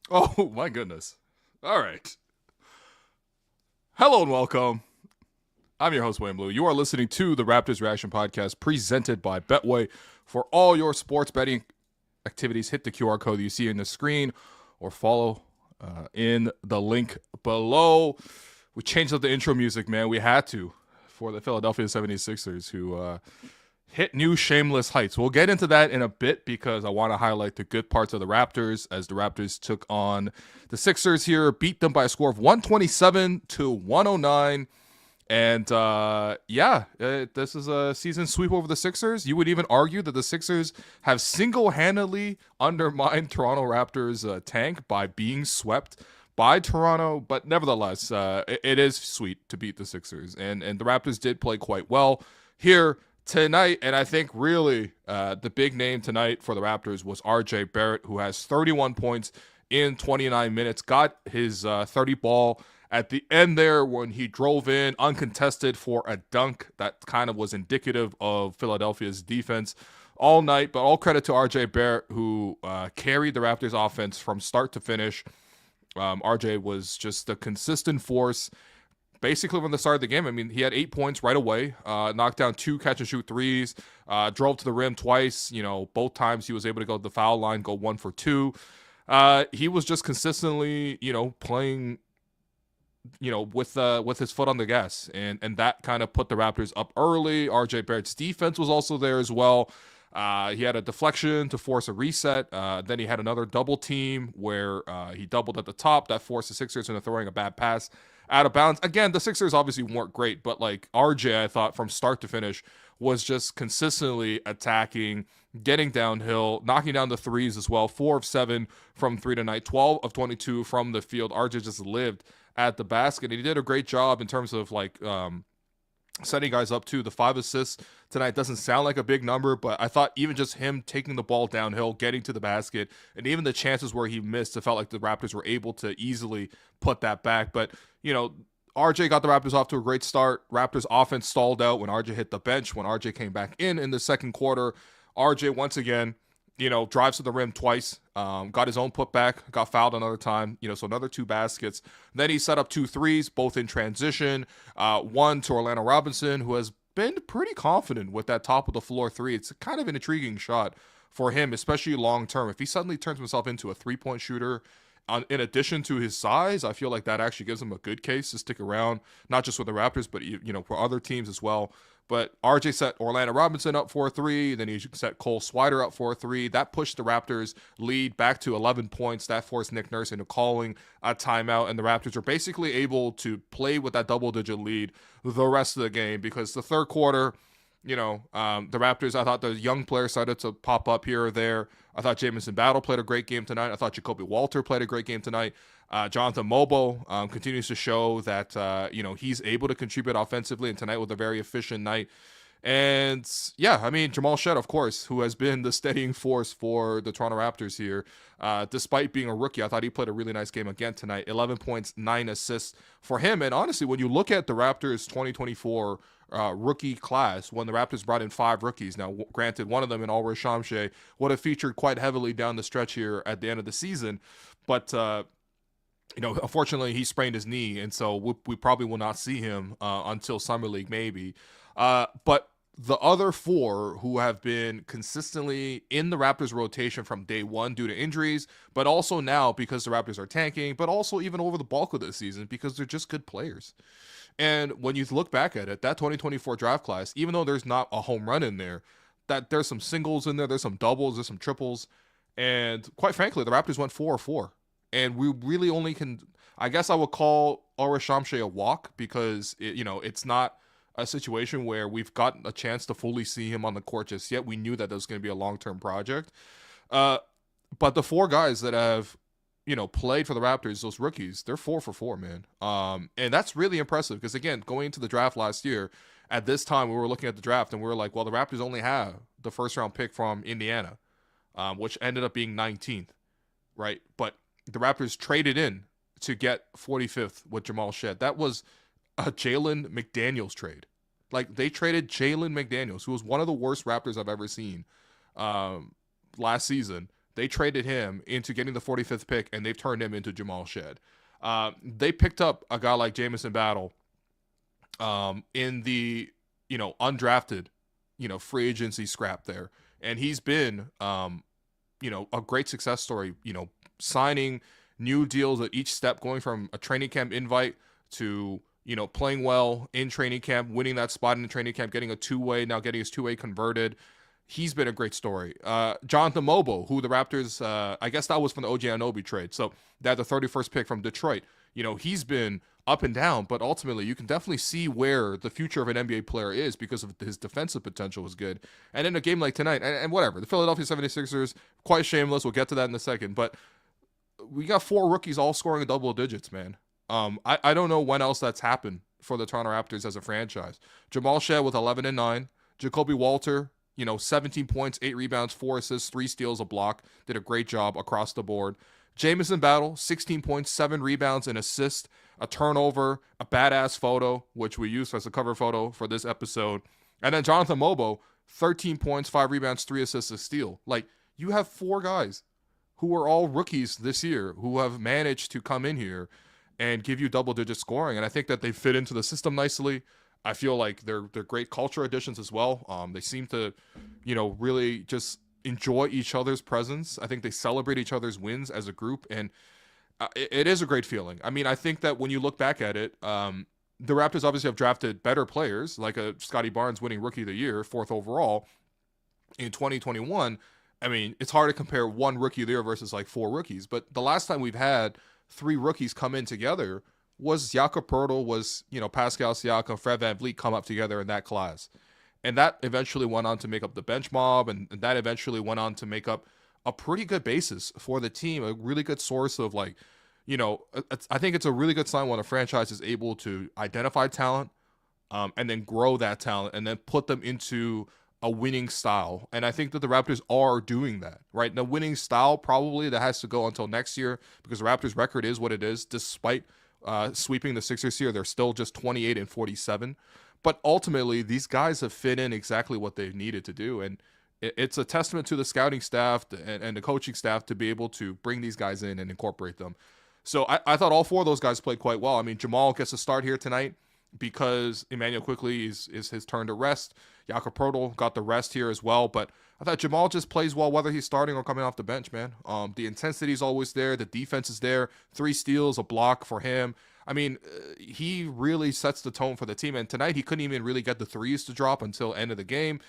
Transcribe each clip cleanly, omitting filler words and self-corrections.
Oh, my goodness. All right. Hello and welcome. I'm your host, Wayne Blue. You are listening to the Raptors Reaction Podcast presented by Betway. For all your sports betting activities, hit the QR code you see on the screen or follow in the link below. We changed up the intro music, man. We had to for the Philadelphia 76ers who hit new shameless heights. We'll get into that in a bit because I want to highlight the good parts of the Raptors as the Raptors took on the Sixers here, beat them by a score of 127 to 109. And this is a season sweep over the Sixers. You would even argue that the Sixers have single-handedly undermined Toronto Raptors' tank by being swept by Toronto. But nevertheless, it is sweet to beat the Sixers. And the Raptors did play quite well here tonight. And I think really the big name tonight for the Raptors was RJ Barrett, who has 31 points in 29 minutes, got his 30 ball at the end there when he drove in uncontested for a dunk that kind of was indicative of Philadelphia's defense all night. But all credit to RJ Barrett, who carried the Raptors offense from start to finish. RJ was just a consistent force basically from the start of the game. I mean, he had 8 points right away, knocked down 2 catch and shoot threes, drove to the rim twice. Both times he was able to go to the foul line, go 1 for 2. He was just consistently, playing, with his foot on the gas, and that kind of put the Raptors up early. RJ Barrett's defense was also there as well. He had a deflection to force a reset. Then he had another double team where he doubled at the top. That forced the Sixers into throwing a bad pass out of bounds. Again, the Sixers obviously weren't great, but like RJ, I thought from start to finish was just consistently attacking, getting downhill, knocking down the threes as well. 4 of 7 from 3 tonight, 12 of 22 from the field. RJ just lived at the basket. And he did a great job in terms of setting guys up too. The 5 assists tonight doesn't sound like a big number, but I thought even just him taking the ball downhill, getting to the basket, and even the chances where he missed, it felt like the Raptors were able to easily put that back. But, RJ got the Raptors off to a great start. Raptors offense stalled out when RJ hit the bench. When RJ came back in the second quarter, RJ once again, drives to the rim twice, got his own putback, got fouled another time, so another 2 baskets. Then he set up 2 threes, both in transition, one to Orlando Robinson, who has been pretty confident with that top of the floor 3. It's kind of an intriguing shot for him, especially long term. If he suddenly turns himself into a 3-point shooter, in addition to his size, I feel like that actually gives him a good case to stick around, not just with the Raptors, but for other teams as well. But RJ set Orlando Robinson up for a 3. Then he set Cole Swider up for a 3. That pushed the Raptors' lead back to 11 points. That forced Nick Nurse into calling a timeout. And the Raptors were basically able to play with that double-digit lead the rest of the game because the third quarter, the Raptors, I thought the young players started to pop up here or there. I thought Jamison Battle played a great game tonight. I thought Jacoby Walter played a great game tonight. Jonathan Mogbo continues to show that, he's able to contribute offensively, and tonight was a very efficient night. And, Jamal Shead, of course, who has been the steadying force for the Toronto Raptors here. Despite being a rookie, I thought he played a really nice game again tonight. 11 points, 9 assists for him. And honestly, when you look at the Raptors 2024 rookie class, when the Raptors brought in 5 rookies, now granted, one of them in RJ Barrett would have featured quite heavily down the stretch here at the end of the season. But, unfortunately, he sprained his knee, and so we probably will not see him until Summer League maybe. But the other 4 who have been consistently in the Raptors rotation from day one due to injuries, but also now because the Raptors are tanking, but also even over the bulk of the season because they're just good players. And when you look back at it, that 2024 draft class, even though there's not a home run in there, that there's some singles in there, there's some doubles, there's some triples. And quite frankly, the Raptors went 4-4. And we really only can, I guess I would call RJ Barrett a walk because, it's not a situation where we've gotten a chance to fully see him on the court just yet. We knew that was going to be a long-term project. But the 4 guys that have, played for the Raptors, those rookies, they're 4 for 4, man. And that's really impressive because, again, going into the draft last year, at this time, we were looking at the draft and we were like, well, the Raptors only have the first-round pick from Indiana, which ended up being 19th, right? But the Raptors traded in to get 45th with Jamal Shead. That was a Jalen McDaniels trade. Like, they traded Jalen McDaniels, who was one of the worst Raptors I've ever seen last season, they traded him into getting the 45th pick, and they've turned him into Jamal Shead. They picked up a guy like Jamison Battle in the, undrafted, free agency scrap there. And he's been, a great success story, signing new deals at each step, going from a training camp invite to, playing well in training camp, winning that spot in the training camp, getting a two-way, now getting his two-way converted. He's been a great story. Jonathan Mogbo, who the Raptors, I guess that was from the OG Anunoby trade. So they had the 31st pick from Detroit. He's been up and down, but ultimately you can definitely see where the future of an NBA player is because of his defensive potential was good. And in a game like tonight, and whatever, the Philadelphia 76ers, quite shameless. We'll get to that in a second. But we got 4 rookies all scoring in double digits, man. I don't know when else that's happened for the Toronto Raptors as a franchise. Jamal Shead with 11 and 9. Jacoby Walter, 17 points, 8 rebounds, 4 assists, 3 steals, a block. Did a great job across the board. Jamison Battle, 16 points, 7 rebounds, an assist, a turnover, a badass photo, which we used as a cover photo for this episode. And then Jonathan Mogbo, 13 points, 5 rebounds, 3 assists, a steal. Like, you have 4 guys who are all rookies this year who have managed to come in here and give you double-digit scoring. And I think that they fit into the system nicely. I feel like they're great culture additions as well. They seem to, really just enjoy each other's presence. I think they celebrate each other's wins as a group, and it is a great feeling. I mean, I think that when you look back at it, the Raptors obviously have drafted better players, like a Scotty Barnes winning Rookie of the Year, 4th overall in 2021. I mean, it's hard to compare one Rookie of the Year versus like 4 rookies, but the last time we've had 3 rookies come in together was Jakob Poeltl, was, Pascal Siakam, Fred VanVleet come up together in that class. And that eventually went on to make up the bench mob, and that eventually went on to make up a pretty good basis for the team, a really good source of I think it's a really good sign when a franchise is able to identify talent and then grow that talent and then put them into a winning style. And I think that the Raptors are doing that, right? The winning style probably that has to go until next year because the Raptors record is what it is. Despite sweeping the Sixers here, they're still just 28 and 47. But ultimately, these guys have fit in exactly what they've needed to do. And it's a testament to the scouting staff and the coaching staff to be able to bring these guys in and incorporate them. So I thought all 4 of those guys played quite well. I mean, Jamal gets a start here tonight because Emmanuel quickly is his turn to rest. Jakob Poeltl got the rest here as well. But I thought Jamal just plays well whether he's starting or coming off the bench, man. The intensity is always there. The defense is there. 3 steals, a block for him. I mean, he really sets the tone for the team. And tonight he couldn't even really get the threes to drop until end of the game.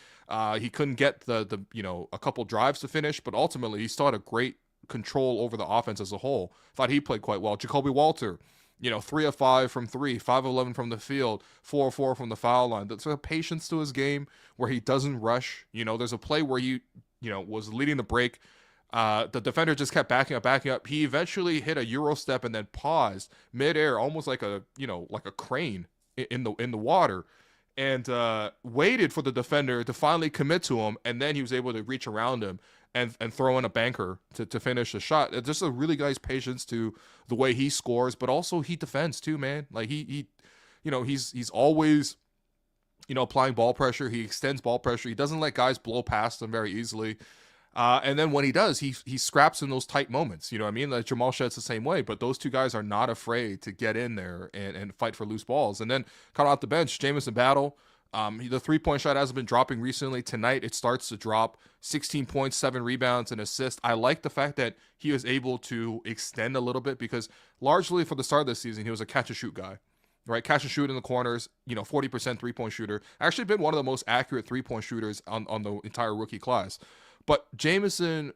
He couldn't get the a couple drives to finish, but ultimately he still had a great control over the offense as a whole. Thought he played quite well. Jacoby Walter, 3 of 5 from 3, 5 of 11 from the field, 4 of 4 from the foul line. There's a patience to his game where he doesn't rush. There's a play where he, was leading the break. The defender just kept backing up. He eventually hit a Euro step and then paused midair, almost like a crane in the water, and waited for the defender to finally commit to him, and then he was able to reach around him and throw in a banker to finish the shot. It's just a really nice patience to the way he scores, but also he defends too, man. Like he's always applying ball pressure. He extends ball pressure. He doesn't let guys blow past him very easily. And then when he does, he scraps in those tight moments. You know what I mean? Like Jamal Shead's the same way, but those 2 guys are not afraid to get in there and fight for loose balls. And then coming off the bench, Jamison Battle, the 3-point shot hasn't been dropping recently. Tonight it starts to drop. 16 points, 7 rebounds, and assist. I like the fact that he was able to extend a little bit because largely for the start of the season, he was a catch-and-shoot guy. Right, catch and shoot in the corners, 40% 3-point shooter. Actually been one of the most accurate 3-point shooters on the entire rookie class. But Jamison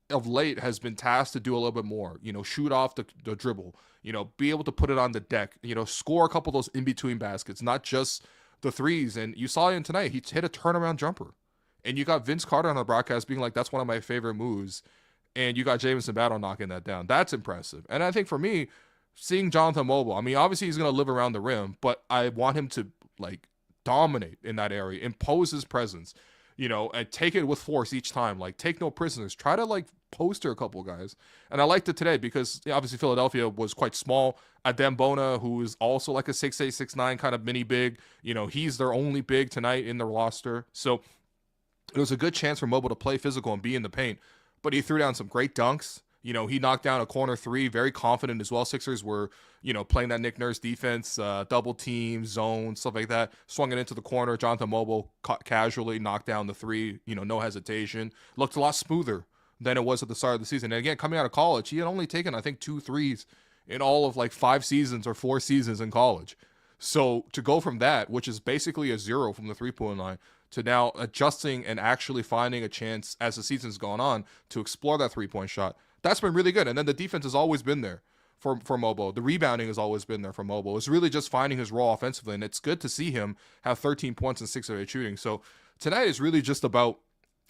of late has been tasked to do a little bit more, shoot off the dribble, be able to put it on the deck, score a couple of those in-between baskets, not just the threes. And you saw him tonight. He hit a turnaround jumper. And you got Vince Carter on the broadcast being like, that's one of my favorite moves. And you got Jamison Battle knocking that down. That's impressive. And I think for me, seeing Jonathan Mogbo, I mean, obviously he's going to live around the rim, but I want him to, dominate in that area, impose his presence. And take it with force each time. Like, take no prisoners. Try to, poster a couple guys. And I liked it today because, obviously, Philadelphia was quite small. Adem Bona, who is also like a 6'8", 6'9", kind of mini big. He's their only big tonight in their roster. So, it was a good chance for Mogbo to play physical and be in the paint. but he threw down some great dunks. You know, he knocked down a corner three, very confident as well. Sixers were, you know, playing that Nick Nurse defense, double team, zone, stuff like that. Swung it into the corner. Jonathan Mogbo casually knocked down the three, you know, no hesitation. Looked a lot smoother than it was at the start of the season. And again, coming out of college, he had only taken, I think, 2 threes in all of like 5 seasons or 4 seasons in college. So to go from that, which is basically a 0 from the 3-point line, to now adjusting and actually finding a chance as the season's gone on to explore that 3-point shot, that's been really good. And then the defense has always been there for Mogbo. The rebounding has always been there for Mogbo. It's really just finding his role offensively, and it's good to see him have 13 points and 6 of 8 shooting. So tonight is really just about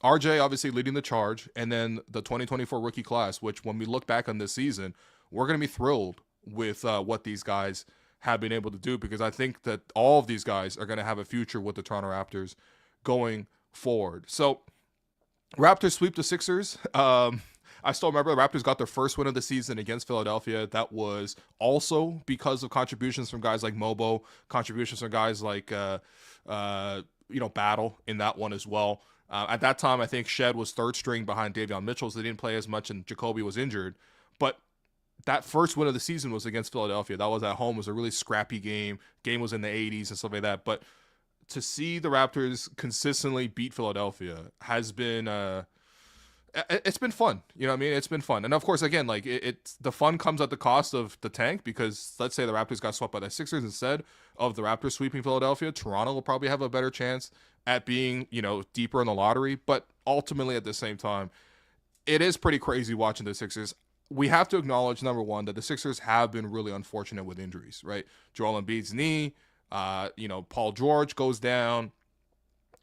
RJ obviously leading the charge, and then the 2024 rookie class, which when we look back on this season, we're going to be thrilled with what these guys have been able to do, because I think that all of these guys are going to have a future with the Toronto Raptors going forward. So Raptors sweep the Sixers. I still remember the Raptors got their first win of the season against Philadelphia. That was also because of contributions from guys like Mogbo, contributions from guys like Battle in that one as well. At that time, I think Shead was third string behind Davion Mitchell, so they didn't play as much, and Jacoby was injured. But that first win of the season was against Philadelphia. That was at home. It was a really scrappy game. Game was in the 80s and stuff like that. But to see the Raptors consistently beat Philadelphia has been it's been fun. You know what I mean? It's been fun. And of course, again, like it's the fun comes at the cost of the tank, because let's say the Raptors got swept by the Sixers instead of the Raptors sweeping Philadelphia. Toronto will probably have a better chance at being, you know, deeper in the lottery. But ultimately, at the same time, it is pretty crazy watching the Sixers. We have to acknowledge, number one, that the Sixers have been really unfortunate with injuries, right? Joel Embiid's knee, Paul George goes down,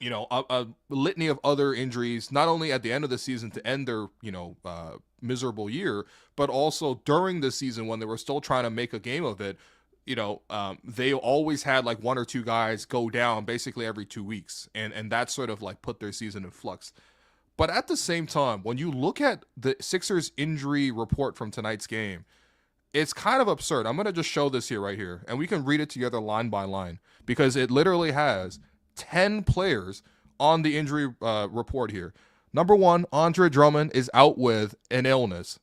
a litany of other injuries, not only at the end of the season to end their, miserable year, but also during the season when they were still trying to make a game of it. They always had like 1 or 2 guys go down basically every 2 weeks, and that sort of like put their season in flux. But at the same time, when you look at the Sixers injury report from tonight's game, it's kind of absurd. I'm going to just show this here right here, and we can read it together line by line, because it literally has 10 players on the injury report here. Number 1, Andre Drummond is out with an illness,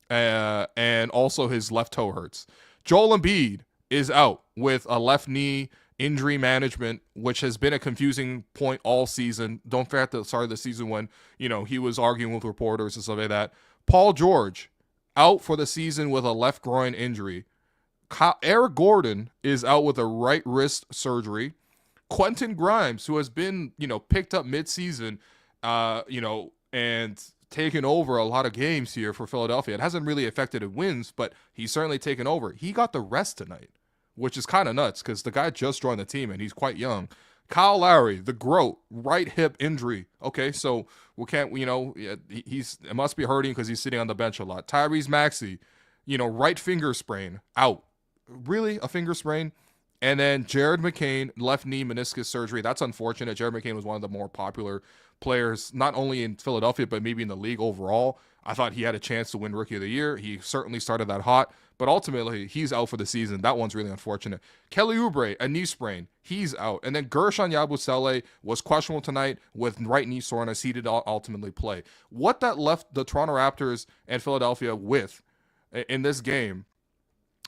and also his left toe hurts. Joel Embiid is out with a left knee injury management, which has been a confusing point all season. Don't forget the start of the season when, he was arguing with reporters and stuff like that. Paul George out for the season with a left groin injury. Eric Gordon is out with a right wrist surgery. Quentin Grimes, who has been, picked up midseason, and taken over a lot of games here for Philadelphia. It hasn't really affected his wins, but he's certainly taken over. He got the rest tonight, which is kind of nuts because the guy just joined the team and he's quite young. Kyle Lowry, the GOAT, right hip injury. Okay, so it must be hurting because he's sitting on the bench a lot. Tyrese Maxey, right finger sprain, out. Really, a finger sprain? And then Jared McCain, left knee meniscus surgery. That's unfortunate. Jared McCain was one of the more popular players, not only in Philadelphia, but maybe in the league overall. I thought he had a chance to win Rookie of the Year. He certainly started that hot, but ultimately he's out for the season. That one's really unfortunate. Kelly Oubre, a knee sprain. He's out. And then Gershon Yabusele was questionable tonight with right knee soreness. He did ultimately play. What that left the Toronto Raptors and Philadelphia with in this game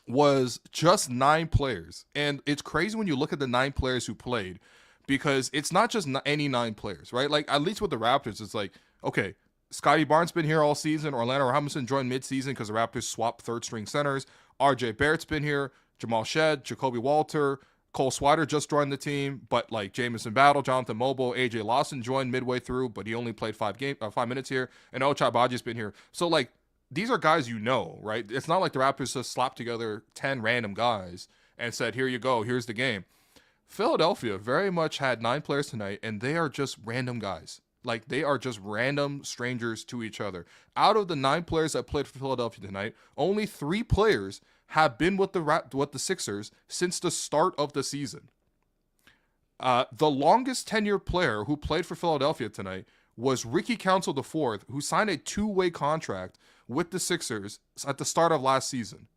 was just 9 players. And it's crazy when you look at the 9 players who played, because it's not just any 9 players, right? Like, at least with the Raptors, it's like, okay, Scotty Barnes been here all season. Orlando Robinson joined midseason because the Raptors swapped third-string centers. RJ Barrett's been here. Jamal Shead, Jacoby Walter, Cole Swider just joined the team, but like Jamison Battle, Jonathan Mogbo, AJ Lawson joined midway through, but he only played 5 minutes here. And Ochai Agbaji's been here. So, like, these are guys right? It's not like the Raptors just slapped together 10 random guys and said, here you go, here's the game. Philadelphia very much had 9 players tonight, and they are just random guys. Like, they are just random strangers to each other. Out of the 9 players that played for Philadelphia tonight, only 3 players have been with the Sixers since the start of the season. The longest tenured player who played for Philadelphia tonight was Ricky Council IV, who signed a 2-way contract with the Sixers at the start of last season.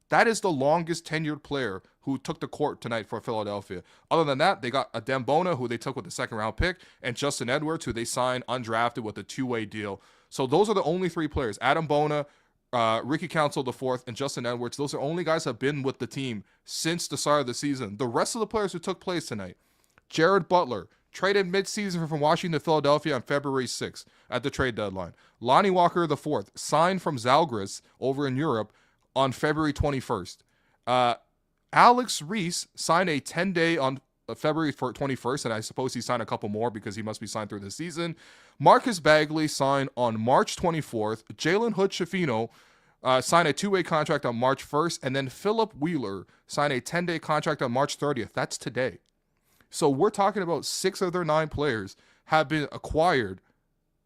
That is the longest tenured player who took the court tonight for Philadelphia. Other than that, they got Adem Bona, who they took with the 2nd-round pick, and Justin Edwards, who they signed undrafted with a 2-way deal. So those are the only 3 players. Adam Bona, Ricky Council IV, and Justin Edwards. Those are only guys that have been with the team since the start of the season. The rest of the players who took place tonight, Jared Butler, traded midseason from Washington to Philadelphia on February 6th at the trade deadline. Lonnie Walker IV signed from Zalgiris over in Europe on February 21st. Alex Reese signed a 10-day on February 21st, and I suppose he signed a couple more because he must be signed through the season. Marcus Bagley signed on March 24th. Jalen Hood-Schifino signed a 2-way contract on March 1st, and then Philip Wheeler signed a 10-day contract on March 30th. That's today. So we're talking about 6 of their 9 players have been acquired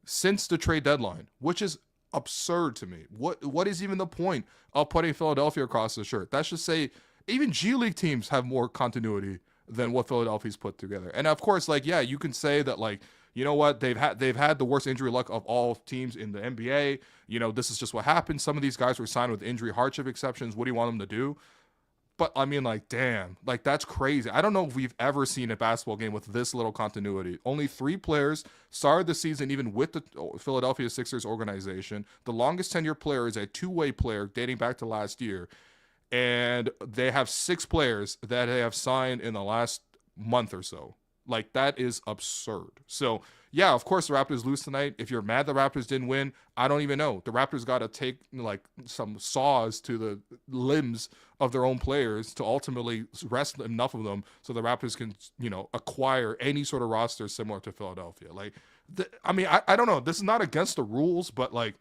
since the trade deadline, which is absurd to me. What is even the point of putting Philadelphia across the shirt? That's just say even G League teams have more continuity than what Philadelphia's put together. And of course, like, yeah, you can say that, like, you know what, they've had the worst injury luck of all teams in the NBA. You know, this is just what happened. Some of these guys were signed with injury hardship exceptions. What do you want them to do? But I mean, like, damn, like, that's crazy. I don't know if we've ever seen a basketball game with this little continuity. Only 3 players started the season even with the Philadelphia Sixers organization. The longest tenure player is a 2-way player dating back to last year. And they have 6 players that they have signed in the last month or so. Like, that is absurd. So, yeah, of course the Raptors lose tonight. If you're mad the Raptors didn't win, I don't even know. The Raptors got to take, like, some saws to the limbs of their own players to ultimately rest enough of them so the Raptors can, you know, acquire any sort of roster similar to Philadelphia. Like, I don't know. This is not against the rules, but, like,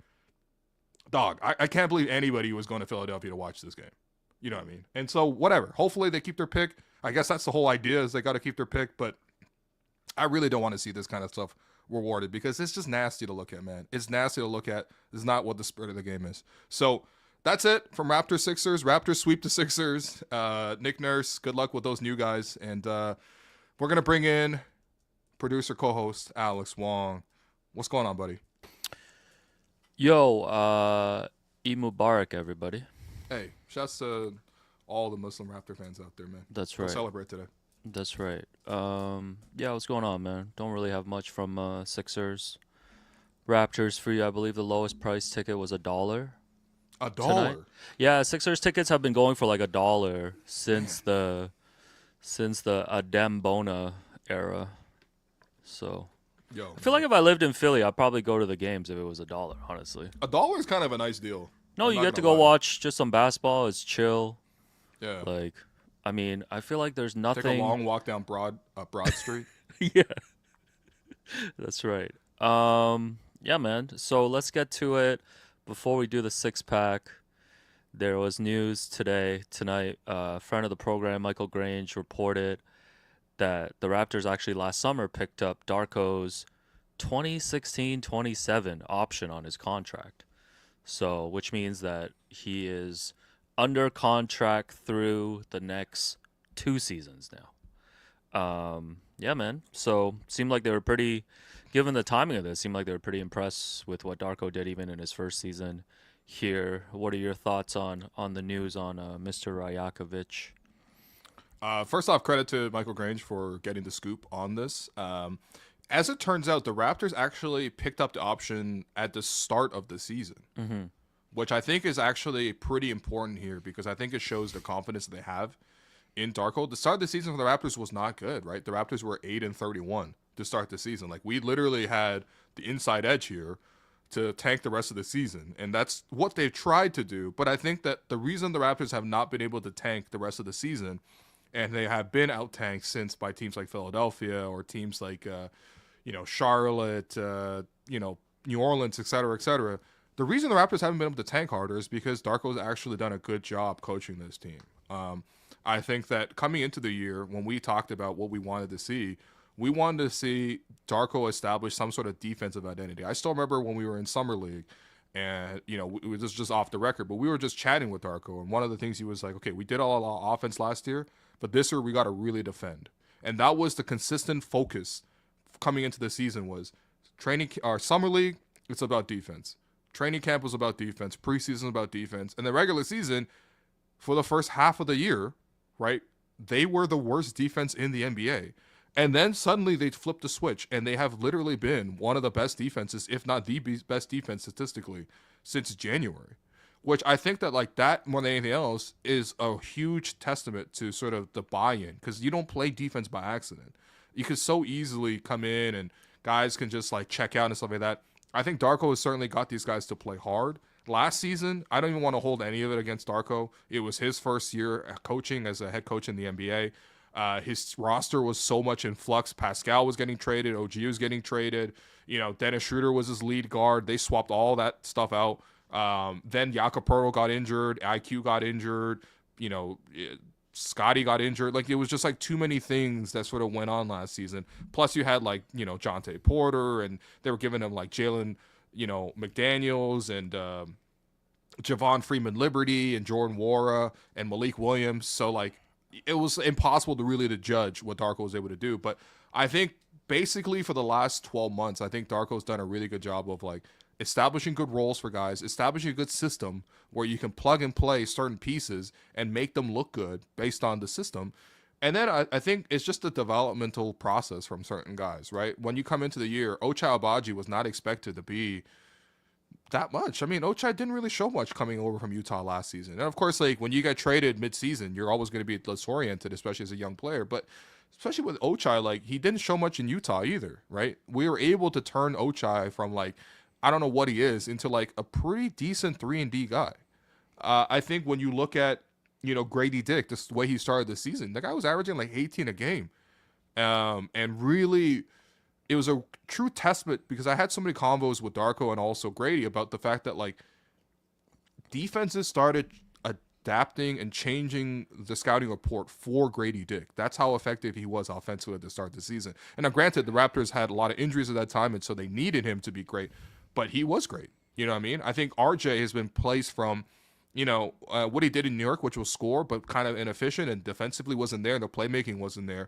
dog, I can't believe anybody was going to Philadelphia to watch this game. You know what I mean? And so, whatever. Hopefully they keep their pick. I guess that's the whole idea, is they got to keep their pick, but I really don't want to see this kind of stuff rewarded because it's just nasty to look at, man. It's nasty to look at. It's not what the spirit of the game is. So that's it from Raptors Sixers. Raptors sweep the Sixers. Nick Nurse, good luck with those new guys. And we're going to bring in producer co-host Alex Wong. What's going on, buddy? Yo, Eid Mubarak, everybody. Hey, shouts to all the Muslim Raptor fans out there, man. That's We'll right. celebrate today. That's right. Yeah, what's going on, man? Don't really have much from Sixers. Raptors for you, I believe the lowest price ticket was $1. $1? Tonight. Yeah, Sixers tickets have been going for like $1 since the Adem Bona era. So Yo, I feel like if I lived in Philly, I'd probably go to the games if it was $1, honestly. $1 is kind of a nice deal. No, I'm you not get to gonna go lie. watch just some basketball. It's chill. Yeah. Like, I mean, I feel like there's nothing. Take a long walk down Broad Street. Yeah, that's right. Yeah, man. So let's get to it. Before we do the 6-pack, there was news tonight. Friend of the program, Michael Grange, reported that the Raptors actually last summer picked up Darko's 2016-27 option on his contract. So, which means that he is under contract through the next 2 seasons now. Yeah, man. So, seemed like they were pretty, given the timing of this, seemed like they were pretty impressed with what Darko did even in his first season here. What are your thoughts on the news on Mr. Rajakovic? First off, credit to Michael Grange for getting the scoop on this. As it turns out, the Raptors actually picked up the option at the start of the season, which I think is actually pretty important here because I think it shows the confidence they have in Darko. The start of the season for the Raptors was not good, right? The Raptors were 8-31 to start the season. Like, we literally had the inside edge here to tank the rest of the season, and that's what they've tried to do. But I think that the reason the Raptors have not been able to tank the rest of the season, and they have been out-tanked since by teams like Philadelphia or teams like Charlotte, New Orleans, et cetera, the reason the Raptors haven't been able to tank harder is because Darko's actually done a good job coaching this team. I think that coming into the year, when we talked about what we wanted to see, we wanted to see Darko establish some sort of defensive identity. I still remember when we were in Summer League, and, it was just off the record, but we were just chatting with Darko, and one of the things he was like, okay, we did all our offense last year, but this year we got to really defend. And that was the consistent focus coming into the season was Summer League, it's about defense. Training camp was about defense. Preseason about defense. And the regular season, for the first half of the year, right, they were the worst defense in the NBA. And then suddenly they flipped the switch, and they have literally been one of the best defenses, if not the best defense statistically, since January. Which I think that like that more than anything else is a huge testament to sort of the buy-in, because you don't play defense by accident. You could so easily come in and guys can just like check out and stuff like that. I think Darko has certainly got these guys to play hard. Last season, I don't even want to hold any of it against Darko. It was his first year coaching as a head coach in the NBA. His roster was so much in flux. Pascal was getting traded. OG was getting traded. Dennis Schroeder was his lead guard. They swapped all that stuff out. Then Jakob Poeltl got injured. IQ got injured. Scotty got injured. Like, it was just like too many things that sort of went on last season. Plus you had like, Jonte Porter, and they were giving him like Jalen, McDaniels and Javon Freeman Liberty and Jordan Wara and Malik Williams. So like it was impossible to judge what Darko was able to do. But I think basically for the last 12 months, I think Darko's done a really good job of like establishing good roles for guys, establishing a good system where you can plug and play certain pieces and make them look good based on the system. And then I think it's just a developmental process from certain guys, right? When you come into the year, Ochai Agbaji was not expected to be that much. I mean, Ochai didn't really show much coming over from Utah last season. And of course, like when you get traded mid-season, you're always going to be disoriented, especially as a young player. But especially with Ochai, like he didn't show much in Utah either, right? We were able to turn Ochai from like, I don't know what he is, into like a pretty decent 3-and-D guy. I think when you look at, Grady Dick, the way he started the season, the guy was averaging like 18 a game. And really, it was a true testament, because I had so many convos with Darko and also Grady about the fact that like defenses started adapting and changing the scouting report for Grady Dick. That's how effective he was offensively at the start of the season. And now granted, the Raptors had a lot of injuries at that time, and so they needed him to be great, but he was great. You know what I mean? I think RJ has been placed from, what he did in New York, which was score, but kind of inefficient, and defensively wasn't there. The playmaking wasn't there.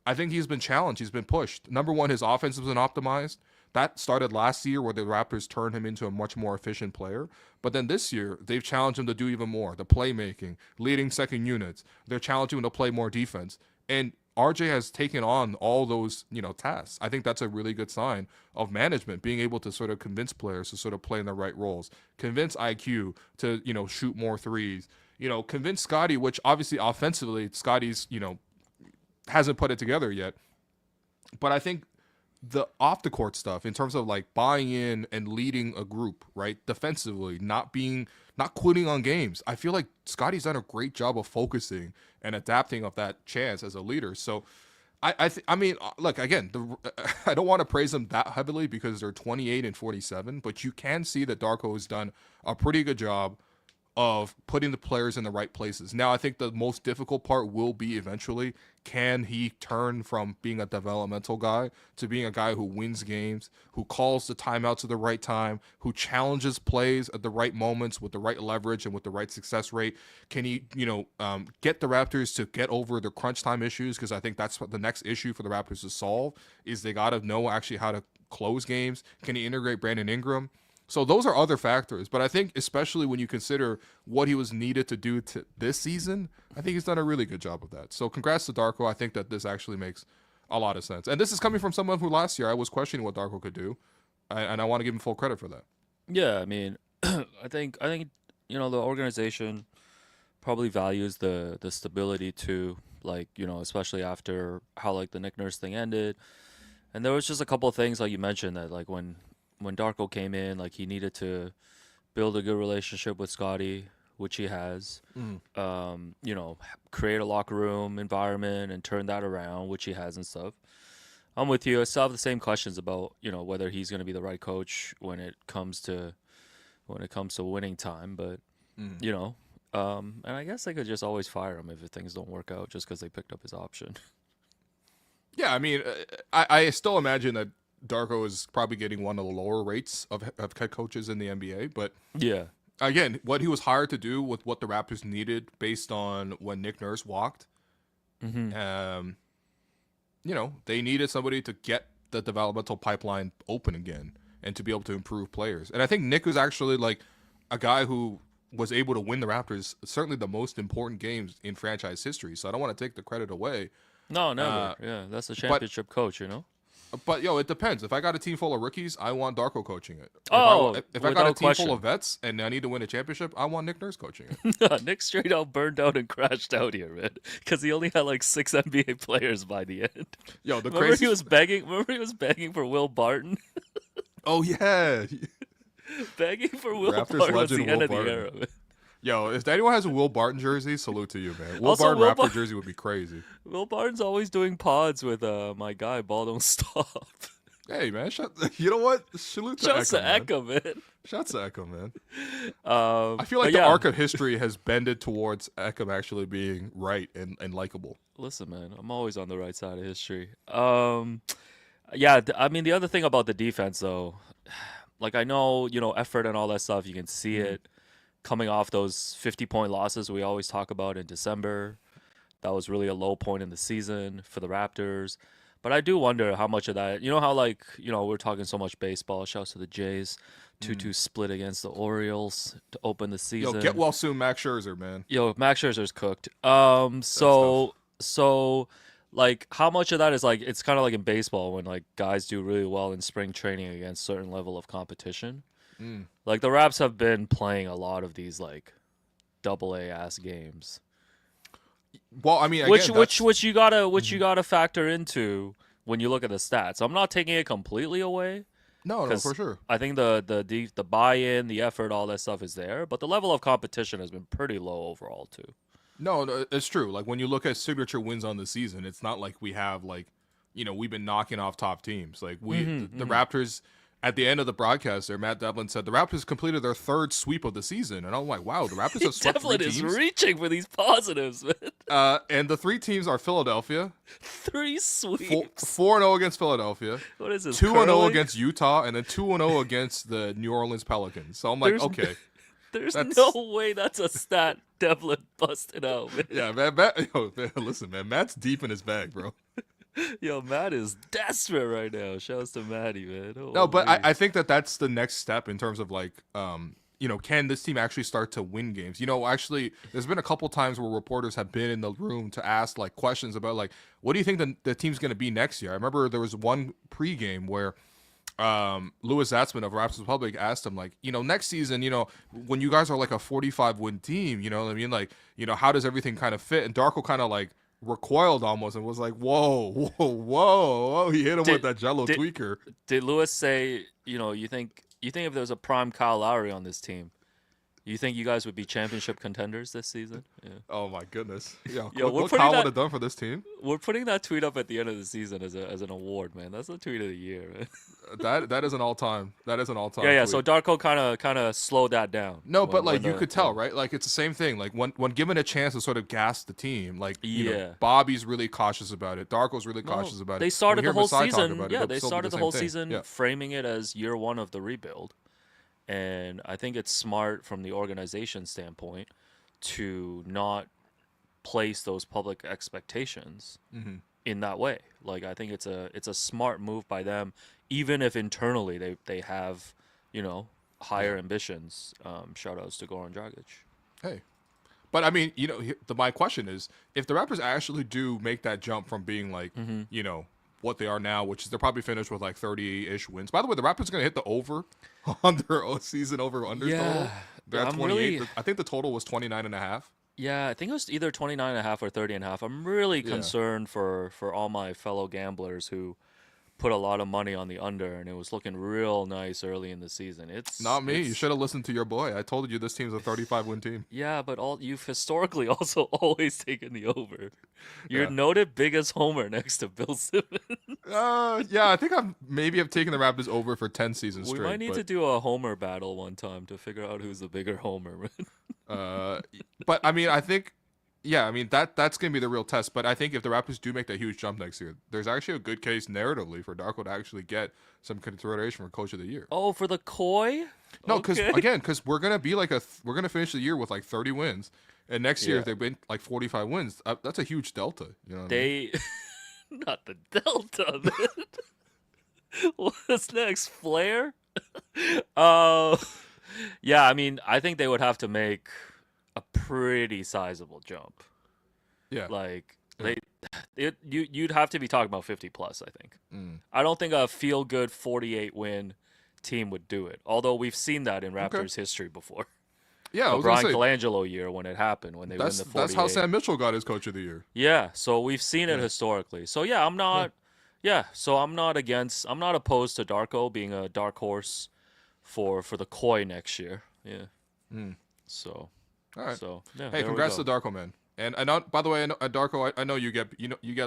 I think he's been challenged. He's been pushed. Number one, his offense has been optimized. That started last year where the Raptors turned him into a much more efficient player. But then this year, they've challenged him to do even more. The playmaking, leading second units. They're challenging him to play more defense. And RJ has taken on all those, tasks. I think that's a really good sign of management, being able to sort of convince players to sort of play in the right roles, convince IQ to, shoot more threes, convince Scotty, which obviously offensively, Scotty's, hasn't put it together yet. But I think the off the court stuff, in terms of like buying in and leading a group, right, defensively, not quitting on games, I feel like Scotty's done a great job of focusing and adapting of that chance as a leader. So I mean, look, again, I don't want to praise them that heavily because they're 28 and 47, but you can see that Darko has done a pretty good job of putting the players in the right places. Now, I think the most difficult part will be eventually, can he turn from being a developmental guy to being a guy who wins games, who calls the timeouts at the right time, who challenges plays at the right moments with the right leverage and with the right success rate? Can he, get the Raptors to get over the crunch time issues? Because I think that's what the next issue for the Raptors to solve is they got to know actually how to close games. Can he integrate Brandon Ingram? So those are other factors, but I think especially when you consider what he was needed to do to this season, I think he's done a really good job of that. So congrats to Darko. I think that this actually makes a lot of sense. And this is coming from someone who last year I was questioning what Darko could do, and I want to give him full credit for that. Yeah, I mean, I think the organization probably values the stability too, like, especially after how like the Nick Nurse thing ended. And there was just a couple of things like you mentioned that like when Darko came in, like he needed to build a good relationship with Scotty, which he has. Create a locker room environment and turn that around, which he has and stuff. I'm with you. I still have the same questions about, whether he's going to be the right coach when it comes to winning time. But, and I guess they could just always fire him if things don't work out just because they picked up his option. Yeah, I mean, I still imagine that Darko is probably getting one of the lower rates of head coaches in the NBA. But yeah, again, what he was hired to do with what the Raptors needed based on when Nick Nurse walked, they needed somebody to get the developmental pipeline open again and to be able to improve players. And I think Nick was actually like a guy who was able to win the Raptors certainly the most important games in franchise history. So I don't want to take the credit away. No, never. Yeah, that's the But championship coach, you know. But it depends. If I got a team full of rookies, I want Darko coaching it. Oh, If I got a without team full question. of vets and I need to win a championship, I want Nick Nurse coaching it. Nick straight out burned out and crashed out here, man, because he only had like 6 NBA players by the end. Yo, the Remember crazy. he was begging. Remember he was begging for Will Barton. Oh yeah, Begging for Will Raptors Barton was the legend end Will of the Barton. era. Man. Yo, if anyone has a Will Barton jersey, salute to you, man. Will Also, Barton Will Raptor Bar- jersey would be crazy. Will Barton's always doing pods with my guy Ball Don't Stop. Hey man, you know what? Salute to Shouts to man. Echo, man. Shouts to Echo, man. I I feel like the arc of history has bended towards Echo actually being right and likable. Listen, man, I'm always on the right side of history. Yeah, I mean the other thing about the defense though, like I know, effort and all that stuff, you can see it coming off those 50-point losses we always talk about in December. That was really a low point in the season for the Raptors. But I do wonder how much of that, how we're talking so much baseball. Shouts to the Jays, 2-2 split against the Orioles to open the season. Yo, get well soon, Max Scherzer, man. Yo, Max Scherzer's cooked. So like how much of that is like it's kind of like in baseball when like guys do really well in spring training against certain level of competition. Like the Raps have been playing a lot of these like AA ass games. Well, I mean, again, which you gotta factor into when you look at the stats. I'm not taking it completely away. No, for sure. I think the buy-in, the effort, all that stuff is there, but the level of competition has been pretty low overall too. No, it's true. Like when you look at signature wins on the season, it's not like we have like, we've been knocking off top teams. Like the Raptors. At the end of the broadcast there, Matt Devlin said the Raptors completed their 3rd sweep of the season. And I'm like, wow, the Raptors have swept Devlin 3 teams. is reaching for these positives, man. And the 3 teams are Philadelphia. 3 sweeps. 4-0 against Philadelphia. What is this, 2-0 against Utah. And then 2-0 against the New Orleans Pelicans. So I'm like, okay. There's no way that's a stat Devlin busted out, man. Yeah, man, listen, man. Matt's deep in his bag, bro. Yo, Matt is desperate right now. Shouts to Matty, man. No, but I think that's the next step in terms of like, can this team actually start to win games? Actually, there's been a couple times where reporters have been in the room to ask like questions about like, what do you think the team's going to be next year? I remember there was one pregame where Louis Zatzman of Raptors Republic asked him like, next season, when you guys are like a 45-win team, you know what I mean? Like, how does everything kind of fit? And Darko kind of like recoiled almost and was like, whoa. He hit him with that Jello tweaker. Did Lewis say, you think if there was a prime Kyle Lowry on this team, you think you guys would be championship contenders this season? Yeah. Oh my goodness. Yeah, what Kyle would have done for this team? We're putting that tweet up at the end of the season as an award, man. That's the tweet of the year, man. That is an all-time. That is an all-time. Yeah. Tweet. So Darko kind of slowed that down. No, but like you could tell, right? Like it's the same thing. Like when given a chance to sort of gas the team, like Bobby's really cautious about it. Darko's really cautious about it. They started the whole season. Yeah, they started the whole season framing it as year 1 of the rebuild. And I think it's smart from the organization standpoint to not place those public expectations in that way. Like I think it's a smart move by them, even if internally they have higher ambitions. Shout outs to Goran Dragic. Hey, but I mean, my question is, if the Raptors actually do make that jump from being like, what they are now, which is they're probably finished with like 30-ish wins. By the way, the Raptors are going to hit the over on their season over-under total. They're at 28. I think the total was 29.5. Yeah, I think it was either 29.5 or 30.5. I'm really concerned for all my fellow gamblers who put a lot of money on the under, and it was looking real nice early in the season. It's not me. You should have listened to your boy. I told you this team's a 35-win team. Yeah, but you've historically also always taken the over. You're noted biggest homer next to Bill Simmons. Yeah, I think I've taken the Raptors over for 10 seasons straight. We might need to do a homer battle one time to figure out who's the bigger homer, man. But I mean, I think. Yeah, I mean that's gonna be the real test. But I think if the Raptors do make that huge jump next year, there's actually a good case narratively for Darko to actually get some consideration for Coach of the Year. Oh, for the Koi? No, because we're gonna be like we're gonna finish the year with like 30 wins, and next year if they win like 45 wins, that's a huge delta. You know what I mean? Not the delta, man. What's next? Flair? Yeah, I mean, I think they would have to make a pretty sizable jump. Yeah. Like You'd have to be talking about 50 plus. I think. I don't think a feel good 48 win team would do it. Although we've seen that in Raptors history before. Yeah, I was Brian gonna say Colangelo year when it happened when they win the 48. that's how Sam Mitchell got his Coach of the Year. Yeah, so we've seen it historically. So yeah, I'm not. Yeah, so I'm not opposed to Darko being a dark horse for the Koi next year. Yeah. So. All right. So yeah. Hey, congrats to Darko, man. And by the way, Darko, I know you get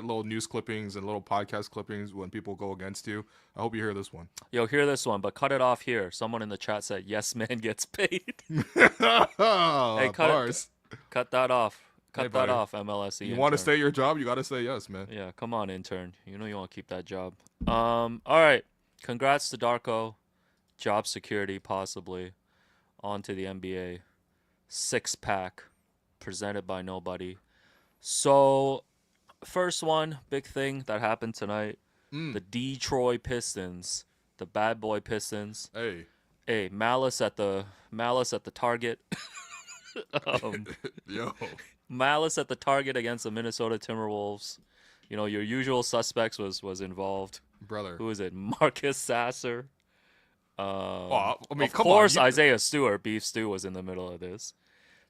little news clippings and little podcast clippings when people go against you. I hope you hear this one. Yo, hear this one, but cut it off here. Someone in the chat said, "Yes, man gets paid." Hey, cut that off. Cut that buddy. off, MLSE. You want to stay your job? You got to say yes, man. Yeah, come on, intern. You know you want to keep that job. All right. Congrats to Darko. Job security, possibly. On to the NBA. 6-pack. Presented by nobody. So, first one, big thing that happened tonight. The Detroit Pistons. The bad boy Pistons. Hey, malice at the target. Yo. Malice at the target against the Minnesota Timberwolves. You know, your usual suspects was involved. Brother. Who is it? Marcus Sasser. I mean, of course, Isaiah Stewart, Beef Stew, was in the middle of this.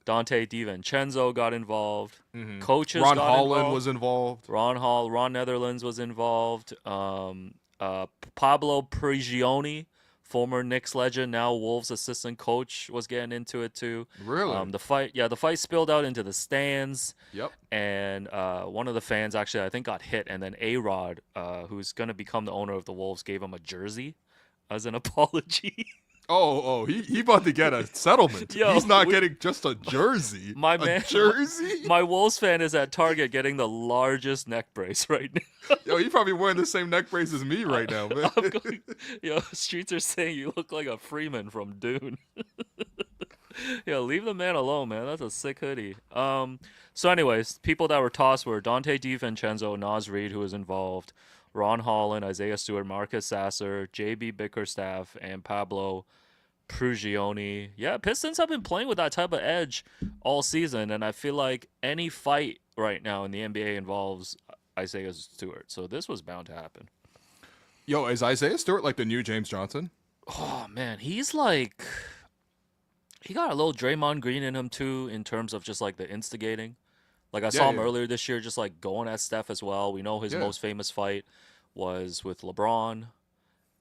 Dante DiVincenzo got involved. Coaches Ron got Holland involved. was involved. Ron Netherlands was involved. Pablo Prigioni, former Knicks legend, now Wolves assistant coach, was getting into it too. Really? The fight spilled out into the stands. Yep. And one of the fans actually, I think, got hit, and then A-Rod, who's going to become the owner of the Wolves, gave him a jersey as an apology. He about to get a settlement. Yo, he's not getting just a jersey. Jersey? My Wolves fan is at Target getting the largest neck brace right now. Yo, you probably wearing the same neck brace as me right now, man. Streets are saying you look like a Freeman from Dune. Yo, leave the man alone, man. That's a sick hoodie. So anyways, people that were tossed were Dante DiVincenzo, Naz Reid, who was involved, Ron Holland, Isaiah Stewart, Marcus Sasser, JB Bickerstaff, and Pablo Prigioni. Yeah, Pistons have been playing with that type of edge all season, and I feel like any fight right now in the NBA involves Isaiah Stewart. So this was bound to happen. Yo, is Isaiah Stewart like the new James Johnson? Oh, man, he's like... He got a little Draymond Green in him, too, in terms of just, like, the instigating. Like, I saw him earlier this year just, like, going at Steph as well. We know his most famous fight was with LeBron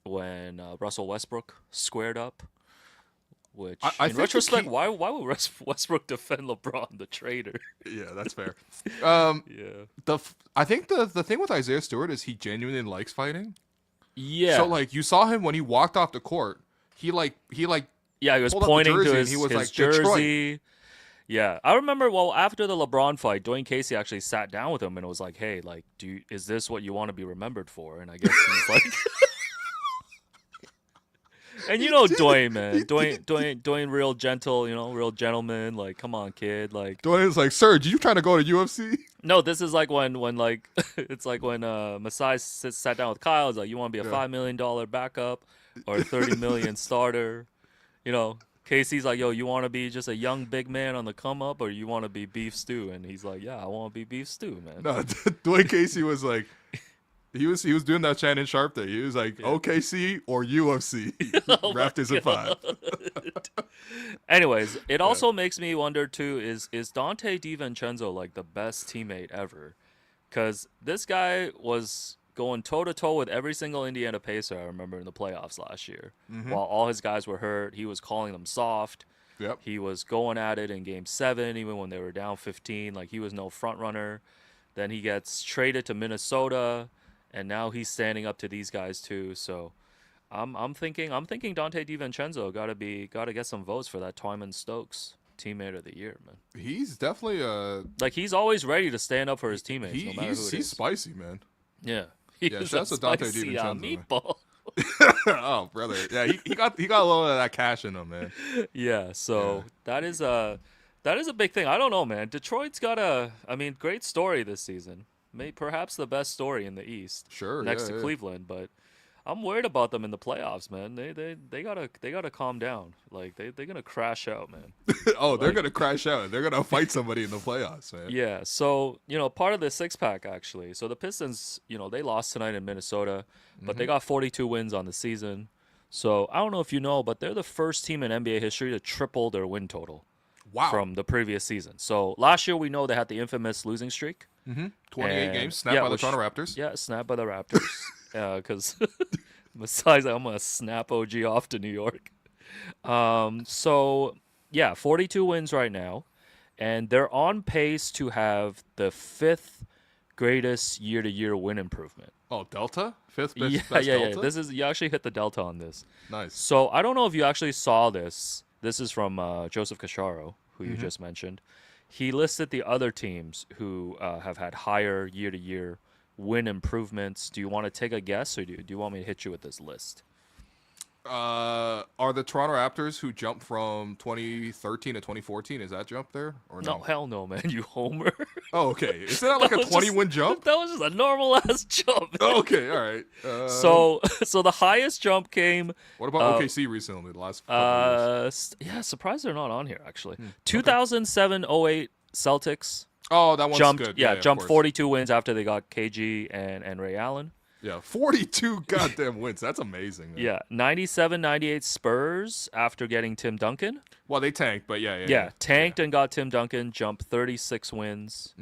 when Russell Westbrook squared up. Which, in retrospect, why would Westbrook defend LeBron, the traitor? Yeah, that's fair. Yeah. I think the thing with Isaiah Stewart is he genuinely likes fighting. Yeah. So, like, you saw him when he walked off the court. He was pointing to his like, jersey. Detroit. Yeah, I remember. Well, after the LeBron fight, Dwayne Casey actually sat down with him and was like, "Hey, like, is this what you want to be remembered for?" And I guess he's like, and you know Dwayne, man, Dwayne, real gentle, real gentleman. Like, come on, kid. Like, Dwayne's like, "Sir, you trying to go to UFC?" No, this is like when like it's like when Masai sat down with Kyle. It's like, you want to be a $5 million backup or a $30 million starter. Casey's like, yo, you want to be just a young big man on the come up, or you want to be Beef Stew? And he's like, yeah, I want to be Beef Stew, man. No, Dwayne Casey was like, he was doing that Shannon Sharp thing. He was like, OKC or UFC, Raptors in 5. Anyways, it also makes me wonder too: is Dante DiVincenzo like the best teammate ever? Because this guy was going toe-to-toe with every single Indiana Pacer I remember in the playoffs last year. While all his guys were hurt, he was calling them soft. Yep. He was going at it in Game 7, even when they were down 15. Like, he was no front runner. Then he gets traded to Minnesota, and now he's standing up to these guys too. So I'm thinking Dante DiVincenzo gotta get some votes for that Twyman Stokes Teammate of the Year, man. He's definitely like, he's always ready to stand up for his teammates, no matter who it is. He's spicy, man. Yeah. That's a Dante DiVincenzo meatball. Oh, brother. Yeah, he got a little of that cash in him, man. Yeah, so that is a big thing. I don't know, man. Detroit's got great story this season. Perhaps the best story in the East. Sure. Next to Cleveland, but I'm worried about them in the playoffs, man. They gotta calm down. Like they're gonna crash out, man. Oh, they're Like gonna crash out. They're gonna fight somebody in the playoffs, man. yeah. So part of the six pack actually. So the Pistons, they lost tonight in Minnesota, but they got 42 wins on the season. So I don't know if you know, but they're the first team in NBA history to triple their win total Wow. from the previous season. So last year we know they had the infamous losing streak. 28 games snapped by the Toronto Raptors. Yeah, snapped by the Raptors. Because besides, I'm gonna snap OG off to New York. So yeah, 42 wins right now, and they're on pace to have the fifth greatest year-to-year win improvement. Oh, Delta? Fifth best, Yeah, best yeah, Delta? yeah. This is you actually hit the delta on this. Nice. So I don't know if you actually saw this. This is from Joseph Cacharo, who you just mentioned. He listed the other teams who have had higher year-to-year win improvements. Do you want to take a guess, or do you want me to hit you with this list? Are the Toronto Raptors who jumped from 2013 to 2014, is that jump there? Or no? No, hell no, man. You homer. Oh, okay. Isn't that like a 20-win jump? That was just a normal ass jump. Oh, okay, all right. So the highest jump came. What about OKC recently, the last couple of years? Yeah, surprised they're not on here actually. 2007-08 Celtics Oh, that one's jumped. good. Yeah, of jumped course. 42 wins after they got KG and Ray Allen. Yeah, 42 goddamn wins. That's amazing, man. Yeah, 97-98 Spurs after getting Tim Duncan. Well, they tanked, but Yeah, tanked and got Tim Duncan, jumped 36 wins.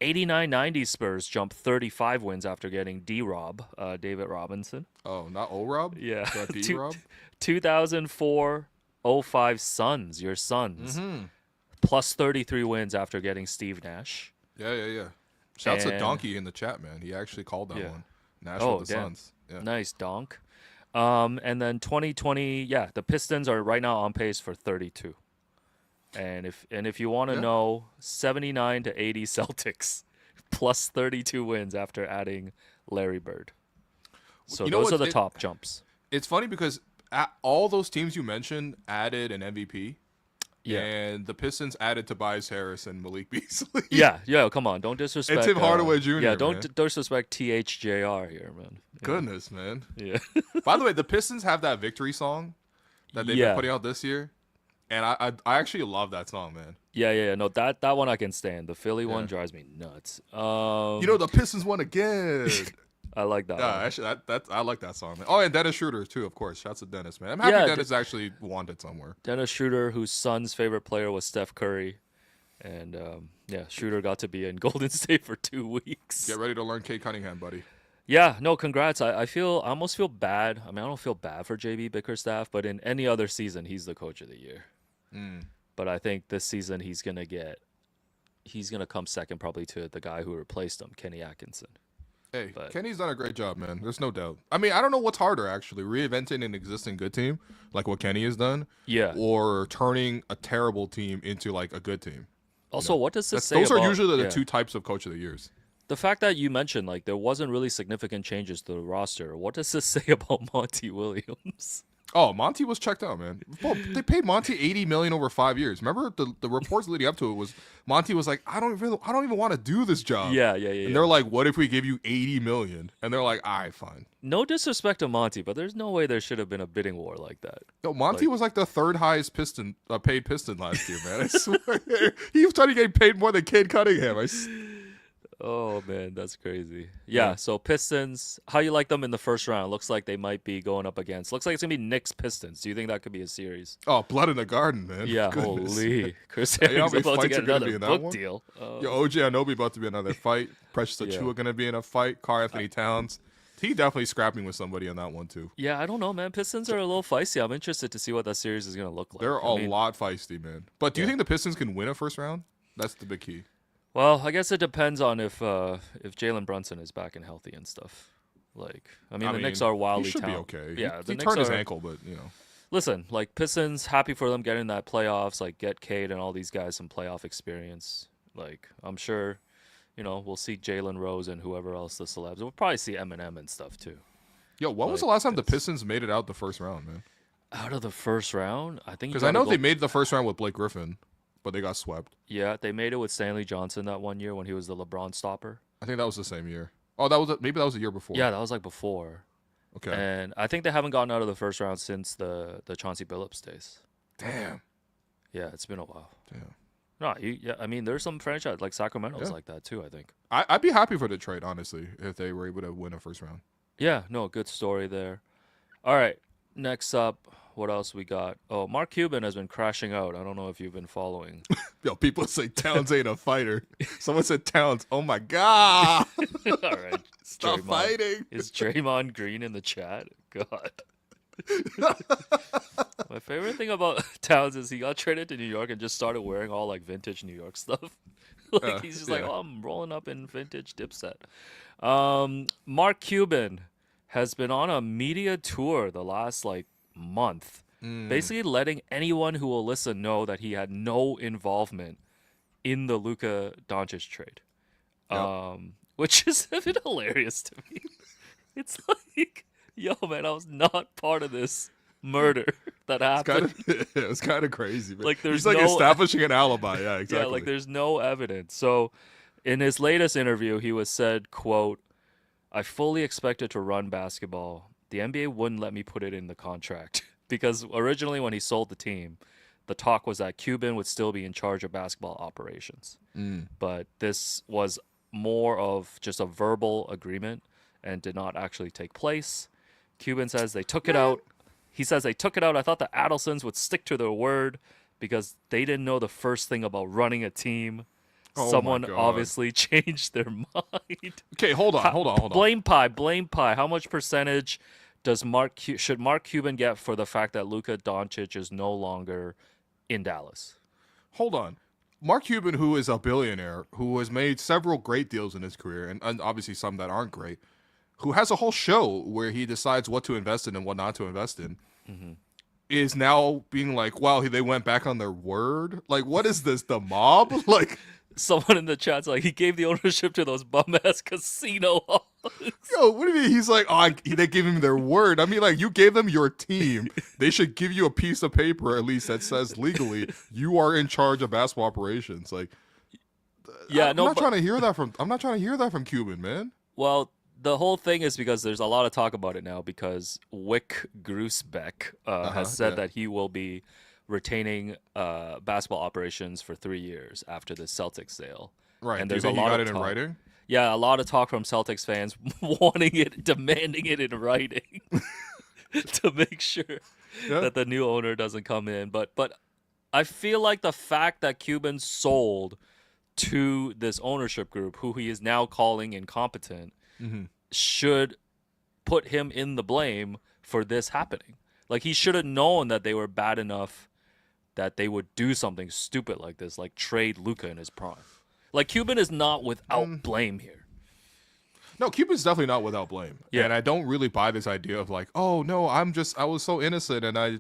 89-90 Spurs jumped 35 wins after getting D-Rob, David Robinson. Oh, not O-Rob? Yeah. Got D-Rob? 2004-05 Suns, your Suns, plus 33 wins after getting Steve Nash. Yeah. Shouts to And- Donkey in the chat, man. He actually called that Yeah. one. Nashville the damn. Suns. Yeah. Nice, donk. And then 2020, yeah, the Pistons are right now on pace for 32. And if you want to know, 79-80 Celtics, plus 32 wins after adding Larry Bird. So You know those are what? the top jumps. It's funny because all those teams you mentioned added an MVP. Yeah. And the Pistons added Tobias Harris and Malik Beasley. Yeah, come on, don't disrespect. And Tim Hardaway Jr., Yeah, don't man. disrespect THJR here, man. Goodness, man. Yeah. By the way, the Pistons have that victory song that they've been putting out this year. And I actually love that song, man. Yeah. No, that one I can stand. The Philly one drives me nuts. The Pistons won again. I like that one. Actually, I like that song, man. Oh, and Dennis Schroeder, too, of course. Shouts to Dennis, man. I'm happy Dennis actually wanted somewhere. Dennis Schroeder, whose son's favorite player was Steph Curry. And, Schroeder got to be in Golden State for 2 weeks. Get ready to learn Kate Cunningham, buddy. Yeah, no, congrats. I almost feel bad. I mean, I don't feel bad for JB Bickerstaff, but in any other season, he's the coach of the year. But I think this season he's gonna come second probably to the guy who replaced him, Kenny Atkinson. Hey, Kenny's done a great job, man. There's no doubt. I mean, I don't know what's harder, actually, reinventing an existing good team, like what Kenny has done, or turning a terrible team into, like, a good team. Also, what does this say those about... are usually the two types of coach of the years. The fact that you mentioned, like, there wasn't really significant changes to the roster, what does this say about Monty Williams? Oh, Monty was checked out, man. Well, they paid Monty $80 million over 5 years. Remember the reports leading up to it was Monty was like, I don't even want to do this job. Yeah. And they're like, what if we give you $80 million? And they're like, all right, fine. No disrespect to Monty, but there's no way there should have been a bidding war like that. No, Monty was like the third highest paid Piston last year, man. I swear. He was trying to get paid more than Cade Cunningham. Oh, man, that's crazy. Yeah, so Pistons, how you like them in the first round? Looks like they might be going up against. Looks like it's going to be Knicks Pistons. Do you think that could be a series? Oh, blood in the garden, man. Yeah, Goodness. holy. Chris Hey, how Herring's many about to fights get are gonna be another in that book one? deal. Yo, OJ Anunoby about to be another fight. Precious Achiuwa going to be in a fight. Carl Anthony Towns. He definitely scrapping with somebody on that one, too. Yeah, I don't know, man. Pistons are a little feisty. I'm interested to see what that series is going to look like. They're a lot feisty, man. But do you think the Pistons can win a first round? That's the big key. Well, I guess it depends on if Jalen Brunson is back and healthy and stuff. Like, I mean, the Knicks are wildly he should talented. be okay. Yeah, he the turned Knicks his are, ankle, but Listen, like Pistons, happy for them getting that playoffs. Like, get Cade and all these guys some playoff experience. Like, I'm sure, we'll see Jalen Rose and whoever else the celebs. We'll probably see Eminem and stuff too. Yo, when was the last time the Pistons made it out the first round, man? Out of the first round, I think. Because I know they made the first round with Blake Griffin, but they got swept. Yeah, they made it with Stanley Johnson that one year when he was the LeBron stopper. I think that was the same year. Oh, maybe that was the year before. Yeah, that was like before. Okay. And I think they haven't gotten out of the first round since the Chauncey Billups days. Damn. Yeah, it's been a while. Damn. No, I mean, there's some franchise like Sacramento's like that too, I think. I'd be happy for the trade, honestly, if they were able to win a first round. Yeah, no, good story there. All right, next up, what else we got? Oh, Mark Cuban has been crashing out. I don't know if you've been following. Yo, people say Towns ain't a fighter. Someone said Towns. Oh my God. All right. Stop fighting. Is Draymond Green in the chat? God. My favorite thing about Towns is he got traded to New York and just started wearing all like vintage New York stuff. He's just like, oh, I'm rolling up in vintage Dipset. Mark Cuban has been on a media tour the last like month, basically letting anyone who will listen know that he had no involvement in the Luka Doncic trade, which is a bit hilarious to me. It's like, yo, man, I was not part of this murder that happened. It was kind of crazy. Man. Like, he's like establishing an alibi. Yeah, exactly. Yeah, like there's no evidence. So in his latest interview, he was said, quote, I fully expected to run basketball. The NBA wouldn't let me put it in the contract because originally when he sold the team, the talk was that Cuban would still be in charge of basketball operations. But this was more of just a verbal agreement and did not actually take place. Cuban says they took it out. He says they took it out. I thought the Adelsons would stick to their word because they didn't know the first thing about running a team. Someone obviously changed their mind. Okay, hold on. Blame pie. How much percentage does should Mark Cuban get for the fact that Luka Doncic is no longer in Dallas? Hold on. Mark Cuban, who is a billionaire, who has made several great deals in his career, and obviously some that aren't great, who has a whole show where he decides what to invest in and what not to invest in, is now being like, wow, they went back on their word? Like, what is this, the mob? Like, someone in the chat's like, he gave the ownership to those bum-ass casino halls. Yo, what do you mean? He's like, they gave him their word. I mean, like, you gave them your team. They should give you a piece of paper, at least, that says legally you are in charge of basketball operations. Like, yeah, I'm not trying to hear that from Cuban, man. Well, the whole thing is because there's a lot of talk about it now because Wick Grousbeck has said that he will be retaining basketball operations for 3 years after the Celtics sale. Right. And there's a lot of talk. In writing? Yeah, a lot of talk from Celtics fans demanding it in writing to make sure that the new owner doesn't come in. But I feel like the fact that Cuban sold to this ownership group, who he is now calling incompetent, should put him in the blame for this happening. Like, he should have known that they were bad enough that they would do something stupid like this, like trade Luka in his prime. Like, Cuban is not without blame here. No, Cuban's definitely not without blame. Yeah. And I don't really buy this idea of like, oh, no, I was so innocent and I,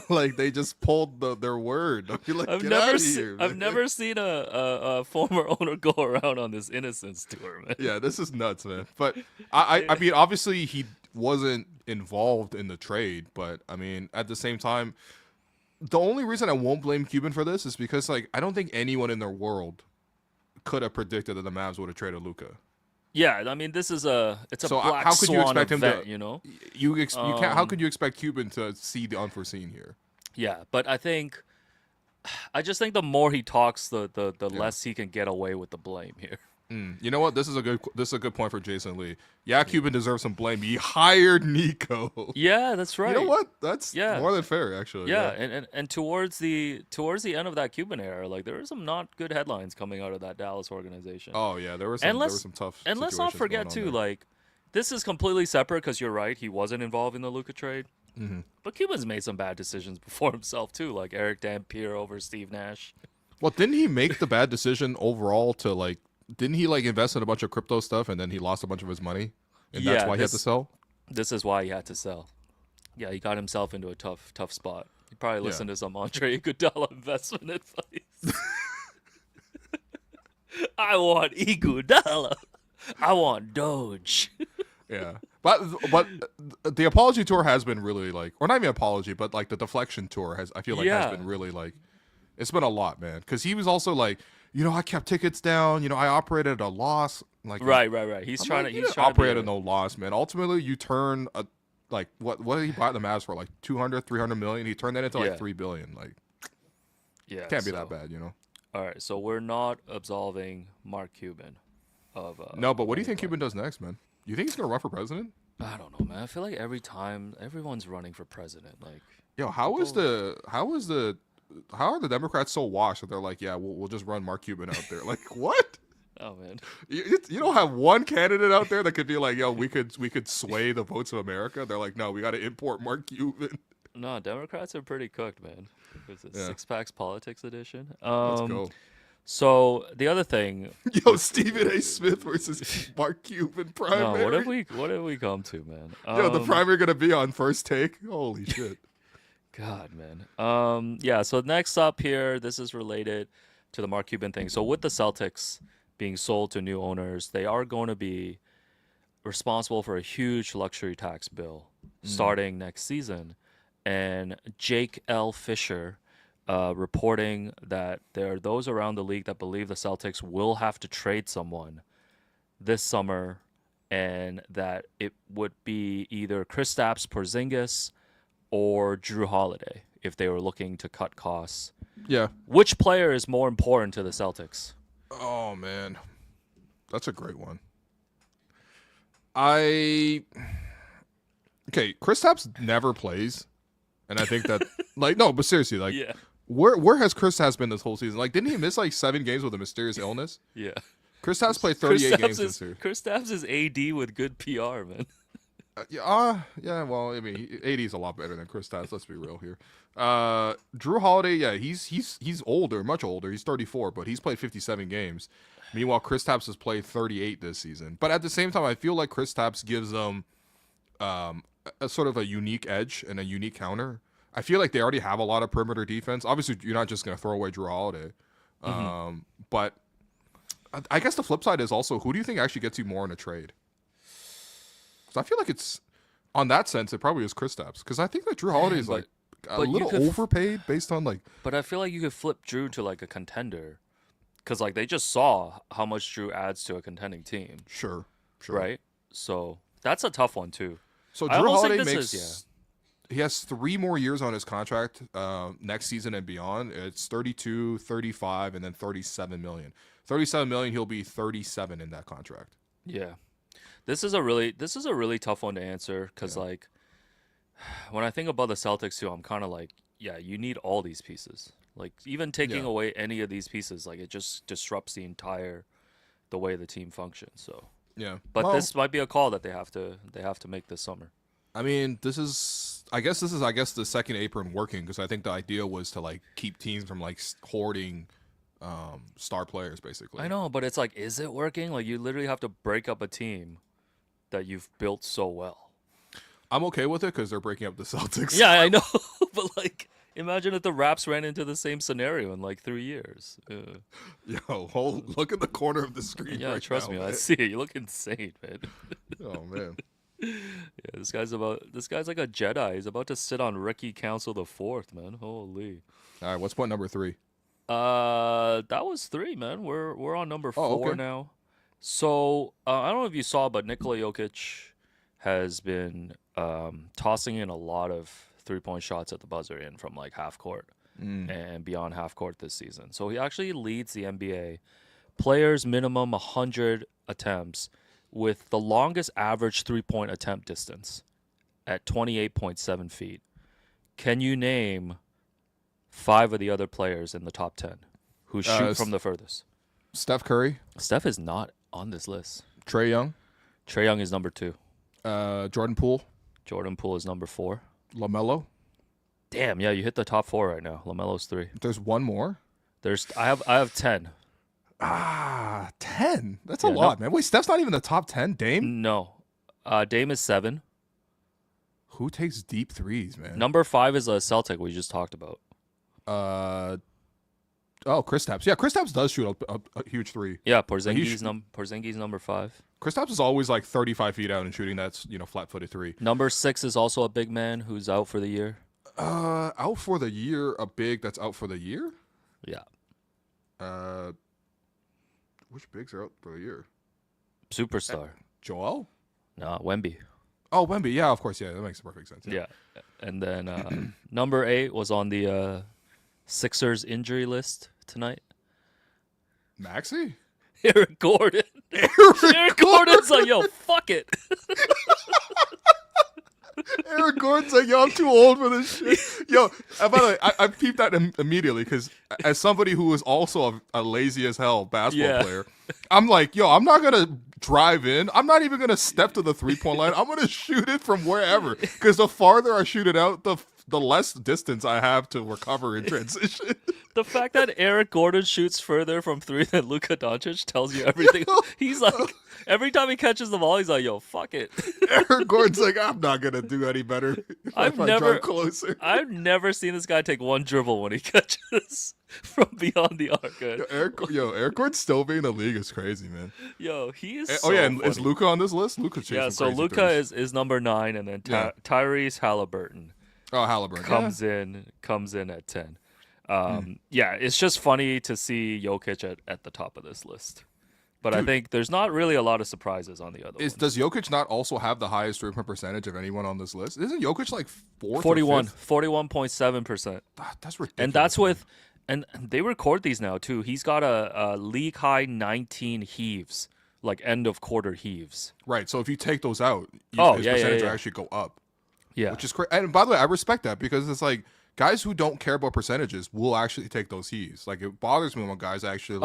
like they just pulled their word. I feel like, I've never seen a former owner go around on this innocence tour, man. Yeah, this is nuts, man. But I mean, obviously he wasn't involved in the trade, but I mean, at the same time, the only reason I won't blame Cuban for this is because, like, I don't think anyone in their world could have predicted that the Mavs would have traded Luka. Yeah, I mean, it's a so black how could swan you expect event, him to, you can't. How could you expect Cuban to see the unforeseen here? Yeah, but I just think the more he talks, the less he can get away with the blame here. You know what? This is a good point for Jason Lee. Yeah, Cuban deserves some blame. He hired Nico. Yeah, that's right. You know what? That's more than fair, actually. Yeah. And towards the end of that Cuban era, like, there were some not good headlines coming out of that Dallas organization. Oh yeah, there were some tough. And let's not forget too, like, this is completely separate because you're right, he wasn't involved in the Luka trade. But Cuban's made some bad decisions before himself too, like Eric Dampier over Steve Nash. Well, didn't he make the bad decision overall to, like? Didn't he, like, invest in a bunch of crypto stuff and then he lost a bunch of his money? And that's why he had to sell? This is why he had to sell. Yeah, he got himself into a tough spot. He probably listened to some Andre Iguodala investment advice. I want Iguodala. I want Doge. Yeah. But the apology tour has been really, like, or not even apology, but, like, the deflection tour has been really, like, it's been a lot, man. Because he was also, like, I kept tickets down. I operated at a loss. Like, Right. He's I'm trying like, to. you He's didn't trying to operate be. at no loss, man. Ultimately, you turn what did he buy the Mavs for? Like 200, 300 million. He turned that into Yeah. like 3 billion. Like, Yeah. can't be that bad. All right. So we're not absolving Mark Cuban of. No, but what do you any think blame. Cuban does next, man? You think he's gonna run for president? I don't know, man. I feel like every time everyone's running for president, like. Yo, how are the Democrats so washed that they're like, yeah, we'll just run Mark Cuban out there? Like, what? Oh man. You don't have one candidate out there that could be like, yo, we could sway the votes of America. They're like, no, we got to import Mark Cuban. No, Democrats are pretty cooked, man. It's a Yeah. Six Packs Politics edition. Let's go. So the other thing, Yo, Stephen A. Smith versus Mark Cuban primary. no, what have we come to, man? Yo, the primary gonna be on First Take. Holy shit. God, man. Yeah. So next up here, this is related to the Mark Cuban thing. So with the Celtics being sold to new owners, they are going to be responsible for a huge luxury tax bill starting next season. And Jake L. Fisher reporting that there are those around the league that believe the Celtics will have to trade someone this summer, and that it would be either Kristaps Porzingis or Drew Holiday if they were looking to cut costs. Yeah. Which player is more important to the Celtics? Oh man, that's a great one. Kristaps never plays, and I think that no, but seriously, like, Yeah. where has Kristaps been this whole season? Like, didn't he miss like 7 games with a mysterious illness? Yeah. Kristaps played 38 games this year. Kristaps is AD with good PR, man. Yeah. Well, I mean, AD is a lot better than Kristaps. Let's be real here. Drew Holiday, yeah, he's older, much older. He's 34, but he's played 57 games. Meanwhile, Kristaps has played 38 this season. But at the same time, I feel like Kristaps gives them a sort of a unique edge and a unique counter. I feel like they already have a lot of perimeter defense. Obviously, you're not just going to throw away Drew Holiday. But I guess the flip side is also, who do you think actually gets you more in a trade? Because I feel like it's, on that sense, it probably is Kristaps. Because I think that Drew Holiday is like a little overpaid based on like. But I feel like you could flip Drew to like a contender. Because like they just saw how much Drew adds to a contending team. Sure. Right? So that's a tough one too. So I Drew almost think Holiday this makes. He has 3 more years on his contract next season and beyond. It's 32, 35, and then 37 million. 37 million, he'll be 37 in that contract. Yeah. This is a really tough one to answer because like when I think about the Celtics too, I'm kind of like, yeah, you need all these pieces. Like even taking away any of these pieces, like it just disrupts the way the team functions. So yeah, but this might be a call that they have to make this summer. I mean, I guess the second apron working, because I think the idea was to like keep teams from like hoarding star players basically. I know, but it's like, is it working? Like you literally have to break up a team that you've built so well. I'm okay with it because they're breaking up the Celtics. Yeah, I know, but like, imagine if the Raps ran into the same scenario in like 3 years. Yo, look at the corner of the screen. Yeah, right trust now, me, man. I see it. You look insane, man. Oh man. Yeah, this guy's like a Jedi. He's about to sit on Ricky Council the Fourth, man. Holy. All right, what's point number 3? That was 3, man. We're on number 4 now. So I don't know if you saw, but Nikola Jokic has been tossing in a lot of 3-point shots at the buzzer in from like half court and beyond half court this season. So he actually leads the NBA players minimum 100 attempts with the longest average 3-point attempt distance at 28.7 feet. Can you name 5 of the other players in the top 10 who shoot from the furthest? Steph Curry. Steph is not on this list. Trae Young. Trae Young is number 2. Jordan Poole. Jordan Poole is number 4. LaMelo. Damn, yeah, you hit the top 4 right now. LaMelo's 3. There's one more. I have 10. 10. That's a lot, man. Wait, Steph's not even the top 10. Dame? No. Dame is 7. Who takes deep threes, man? Number 5 is a Celtic we just talked about. Kristaps. Yeah, Kristaps does shoot a huge 3. Yeah, Porzingis number 5. Kristaps is always like 35 feet out and shooting that's, flat-footed 3. Number 6 is also a big man who's out for the year. Out for the year, a big that's out for the year? Yeah. Which bigs are out for the year? Superstar. Joel? No, Wemby. Oh, Wemby. Yeah, of course. Yeah, that makes perfect sense. Yeah. And then number 8 was on the Sixers injury list tonight. Maxey? Eric Gordon. Eric Gordon's like, yo, fuck it. Eric Gordon's like, yo, I'm too old for this shit. Yo, by the way, I peeped that immediately because as somebody who is also a lazy as hell basketball player, I'm like, yo, I'm not going to drive in. I'm not even going to step to the 3-point line. I'm going to shoot it from wherever because the farther I shoot it out, the less distance I have to recover in transition. The fact that Eric Gordon shoots further from 3 than Luka Doncic tells you everything. He's like, every time he catches the ball, he's like, yo, fuck it. Eric Gordon's like, I'm not going to do any better if I drive closer. I've never seen this guy take one dribble when he catches from beyond the arc. Eric Gordon still being in the league is crazy, man. Yo, he is and is Luka on this list? Luka's chasing so Luka is number 9, and then Tyrese Halliburton. Oh, Halliburton comes in at 10. It's just funny to see Jokic at the top of this list. But I think there's not really a lot of surprises on the other ones. Does Jokic not also have the highest 3-point percentage of anyone on this list? Isn't Jokic like 4th 41.7%. That's ridiculous. And that's and they record these now too. He's got a league high 19 heaves, like end of quarter heaves. Right. So if you take those out, his percentage will actually go up. Yeah. Which is crazy. And by the way, I respect that because it's like guys who don't care about percentages will actually take those heaves. Like it bothers me when guys actually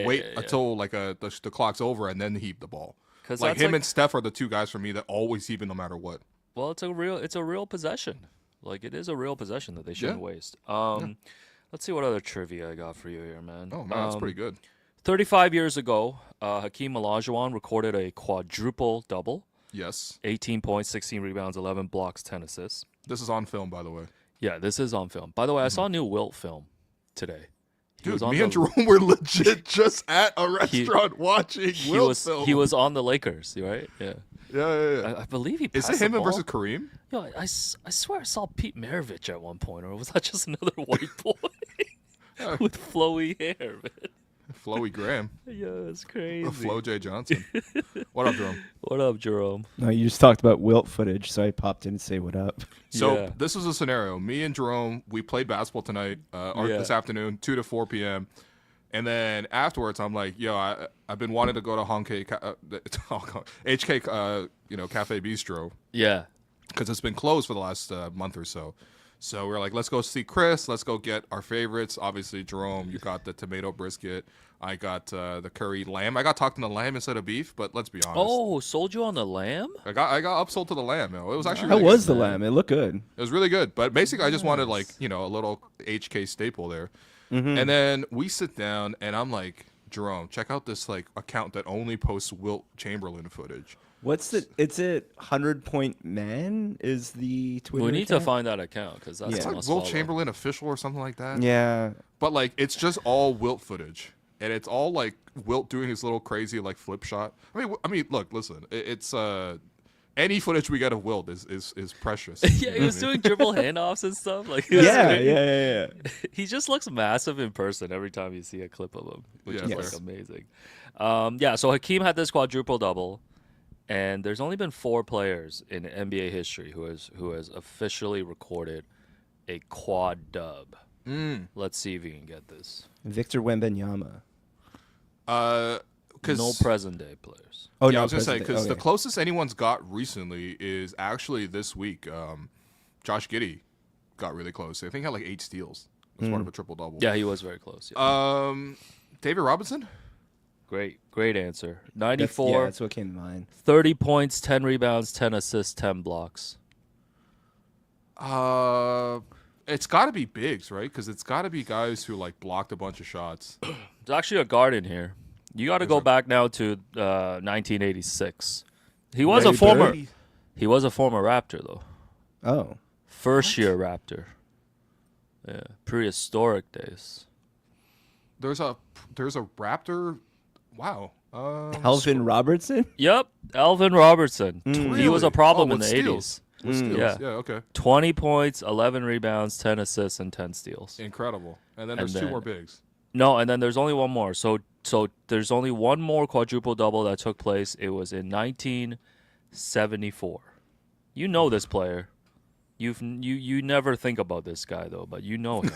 wait until like the clock's over and then heave the ball. Like him and Steph are the two guys for me that always heave it no matter what. Well, it's a real possession. Like it is a real possession that they shouldn't waste. Let's see what other trivia I got for you here, man. Oh man, that's pretty good. 35 years ago, Hakeem Olajuwon recorded a quadruple double. Yes. 18 points, 16 rebounds, 11 blocks, 10 assists. This is on film, by the way. Yeah, this is on film. By the way, I saw a new Wilt film today. Dude, me and Jerome were legit just at a restaurant watching Wilt film. He was on the Lakers, right? Yeah. Yeah. I believe he passed Is it him the ball. versus Kareem? Yo, I swear I saw Pete Maravich at one point, or was that just another white boy with flowy hair, man? Flowy Graham. Yeah, it's crazy. Flo J. Johnson. What up, Jerome? What up, Jerome? No, you just talked about Wilt footage, so I popped in to say what up. So this was a scenario. Me and Jerome, we played basketball tonight, or this afternoon, 2 to 4 p.m. And then afterwards, I'm like, yo, I've been wanting to go to HK, Cafe Bistro. Yeah. Because it's been closed for the last month or so. So we're like, let's go see Chris. Let's go get our favorites. Obviously, Jerome, you got the tomato brisket. I got the curry lamb. I got talked into lamb instead of beef, but let's be honest. Oh, sold you on the lamb? I got upsold to the lamb. It was actually How really was good. the lamb? It looked good. It was really good. But basically, I just wanted a little HK staple there. Mm-hmm. And then we sit down, and I'm like, Jerome, check out this account that only posts Wilt Chamberlain footage. What's the? It's it 100 Point Man is the Twitter. We need account? to find that account because that's it's like Wilt Chamberlain official or something like that. Yeah, but it's just all Wilt footage, and it's all Wilt doing his little crazy flip shot. I mean, look, listen, it's any footage we get of Wilt is precious. Yeah, he was doing dribble handoffs and stuff. Yeah. He just looks massive in person every time you see a clip of him, which is amazing. So Hakeem had this quadruple double. And there's only been 4 players in NBA history who has officially recorded a quad dub. Let's see if you can get this. Victor Wembanyama. No present day players. Oh, yeah, I was gonna say because the closest anyone's got recently is actually this week. Josh Giddey got really close. I think he had 8 steals as part of a triple double. Yeah, he was very close. Yeah. David Robinson. Great answer. 94. That's what came to mind. 30 points, 10 rebounds, 10 assists, 10 blocks. It's got to be bigs, right? Because it's got to be guys who blocked a bunch of shots. There's actually a guard in here. You got to go back now to 1986. He was a former Raptor though. Oh. First year Raptor. Yeah, prehistoric days. There's a Raptor. Wow. Alvin Robertson? Yep, Alvin Robertson. Really? He was a problem in the steals? 80s. Yeah, okay. 20 points, 11 rebounds, 10 assists, and 10 steals. Incredible. And then there's 2 more bigs. No, and then there's only one more. So So there's only one more quadruple double that took place. It was in 1974. You know this player. You never think about this guy though, but you know him.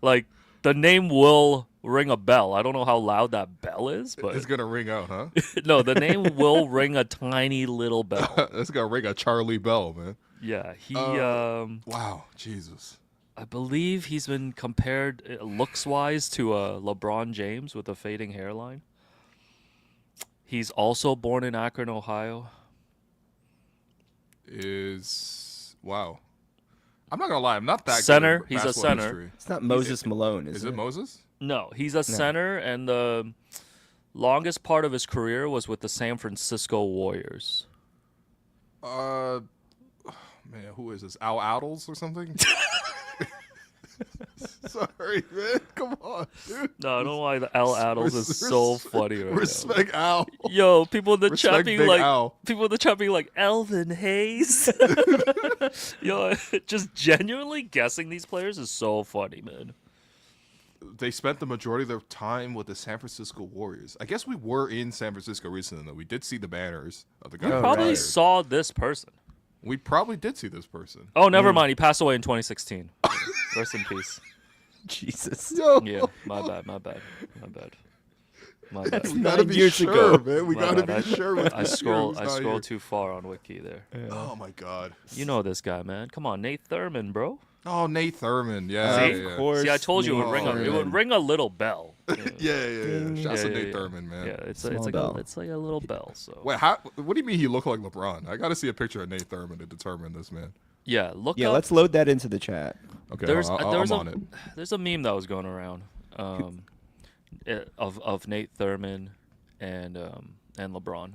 Like the name will ring a bell. I don't know how loud that bell is, but It's gonna ring out, huh? no, the name will ring a tiny little bell. It's gonna ring a Charlie Bell, man. Yeah, he. Wow, Jesus. I believe he's been compared looks-wise to LeBron James with a fading hairline. He's also born in Akron, Ohio. Wow. I'm not gonna lie, I'm not that Center. good at He's a basketball center. history. It's not Moses Malone, is Is it? it Moses? No, he's a center, and the longest part of his career was with the San Francisco Warriors. Man, who is this? Al Adels or something? Sorry, man. Come on, dude. No, I don't know why the Al Adels is so funny right Respect Al. now. Yo, people in the chat Respect being Big like, Al. Elvin Hayes. Yo, just genuinely guessing these players is so funny, man. They spent the majority of their time with the San Francisco Warriors. I guess we were in San Francisco recently, though. We did see the banners of the guys. We who probably retired. saw this person. We probably did see this person. Oh, never mind. He passed away in 2016. Rest in peace. Jesus. Yo, Yeah, my bad. we gotta 9 be years sure, ago. man. We My gotta bad. be sure. With I this scroll year who's not here. too far on Wiki there. Oh my God. You know this guy, man. Come on, Nate Thurman, bro. Oh, Nate Thurman. Yeah, See? yeah, yeah. Of course. See, I told you it would Nate ring a Thurman. little bell. Yeah. Shouts to Yeah, Nate yeah. Thurman, man. Yeah, it's Small like bell. it's like a little bell. So Wait, what do you mean he looked like LeBron? I gotta see a picture of Nate Thurman to determine this, man. yeah, look Yeah, up. let's load that into the chat. Okay, There's I'm on it. there's a meme that was going around of Nate Thurman and LeBron.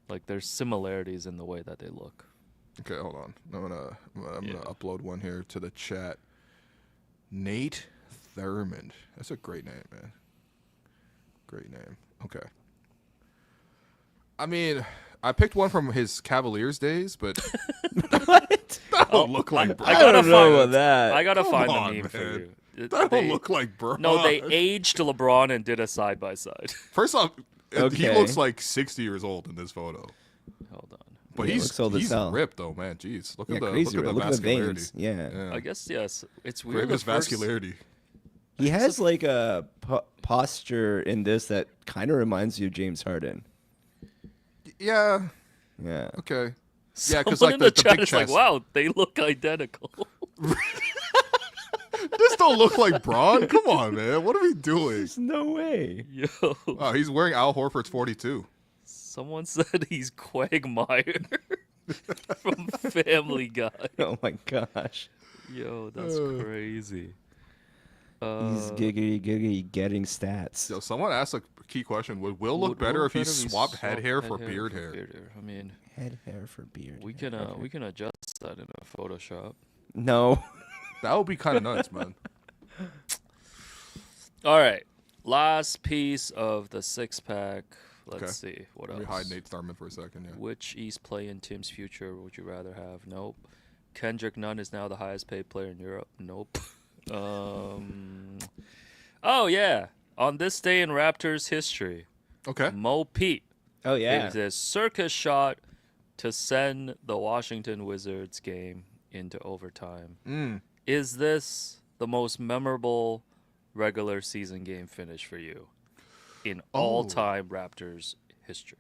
Like there's similarities in the way that they look. Okay, hold on. I'm gonna upload one here to the chat. Nate Thurman. That's a great name, man. Great name. Okay. I mean, I picked one from his Cavaliers days, but What? that don't look like Bron. I gotta don't know find about that. I gotta Come find on, the meme for man. you. That They- don't look like Bron. No, they aged LeBron and did a side by side. First off, he Okay. looks like 60 years old in this photo. Hold on. But Yeah, looks old as he's hell. ripped though, man. Jeez, look Yeah, at the crazy. look at the Look at the vascularity. veins. Yeah. I guess yes. It's weird. Greatest the first- vascularity. He has like a posture in this that kind of reminds you of James Harden. Yeah. Yeah. Okay. Yeah, because Someone like in the the chat big is like, chest. wow, they look identical. This don't look like Braun. Come on, man. What are we doing? There's no way. Yo, Oh, he's wearing Al Horford's 42. someone said he's Quagmire from Family Guy. Oh my gosh. Yo, that's crazy. He's giggity getting stats. So someone asked a key question: Would Will look Would better Will if he better swapped head swapped hair for beard hair? I mean, Head hair for beard. we can adjust that in a Photoshop. No. That would be kind of nuts, man. All right, last piece of the six pack. Let's see what Let else. me hide Nate Thurman for a second. Yeah. Which East play-in team's future would you rather have? Nope. Kendrick Nunn is now the highest paid player in Europe. Nope. Oh yeah. On this day in Raptors history, Okay. Mo Pete Oh yeah. hit his circus shot to send the Washington Wizards game into overtime. Is this the most memorable regular season game finish for you in all-time Raptors history?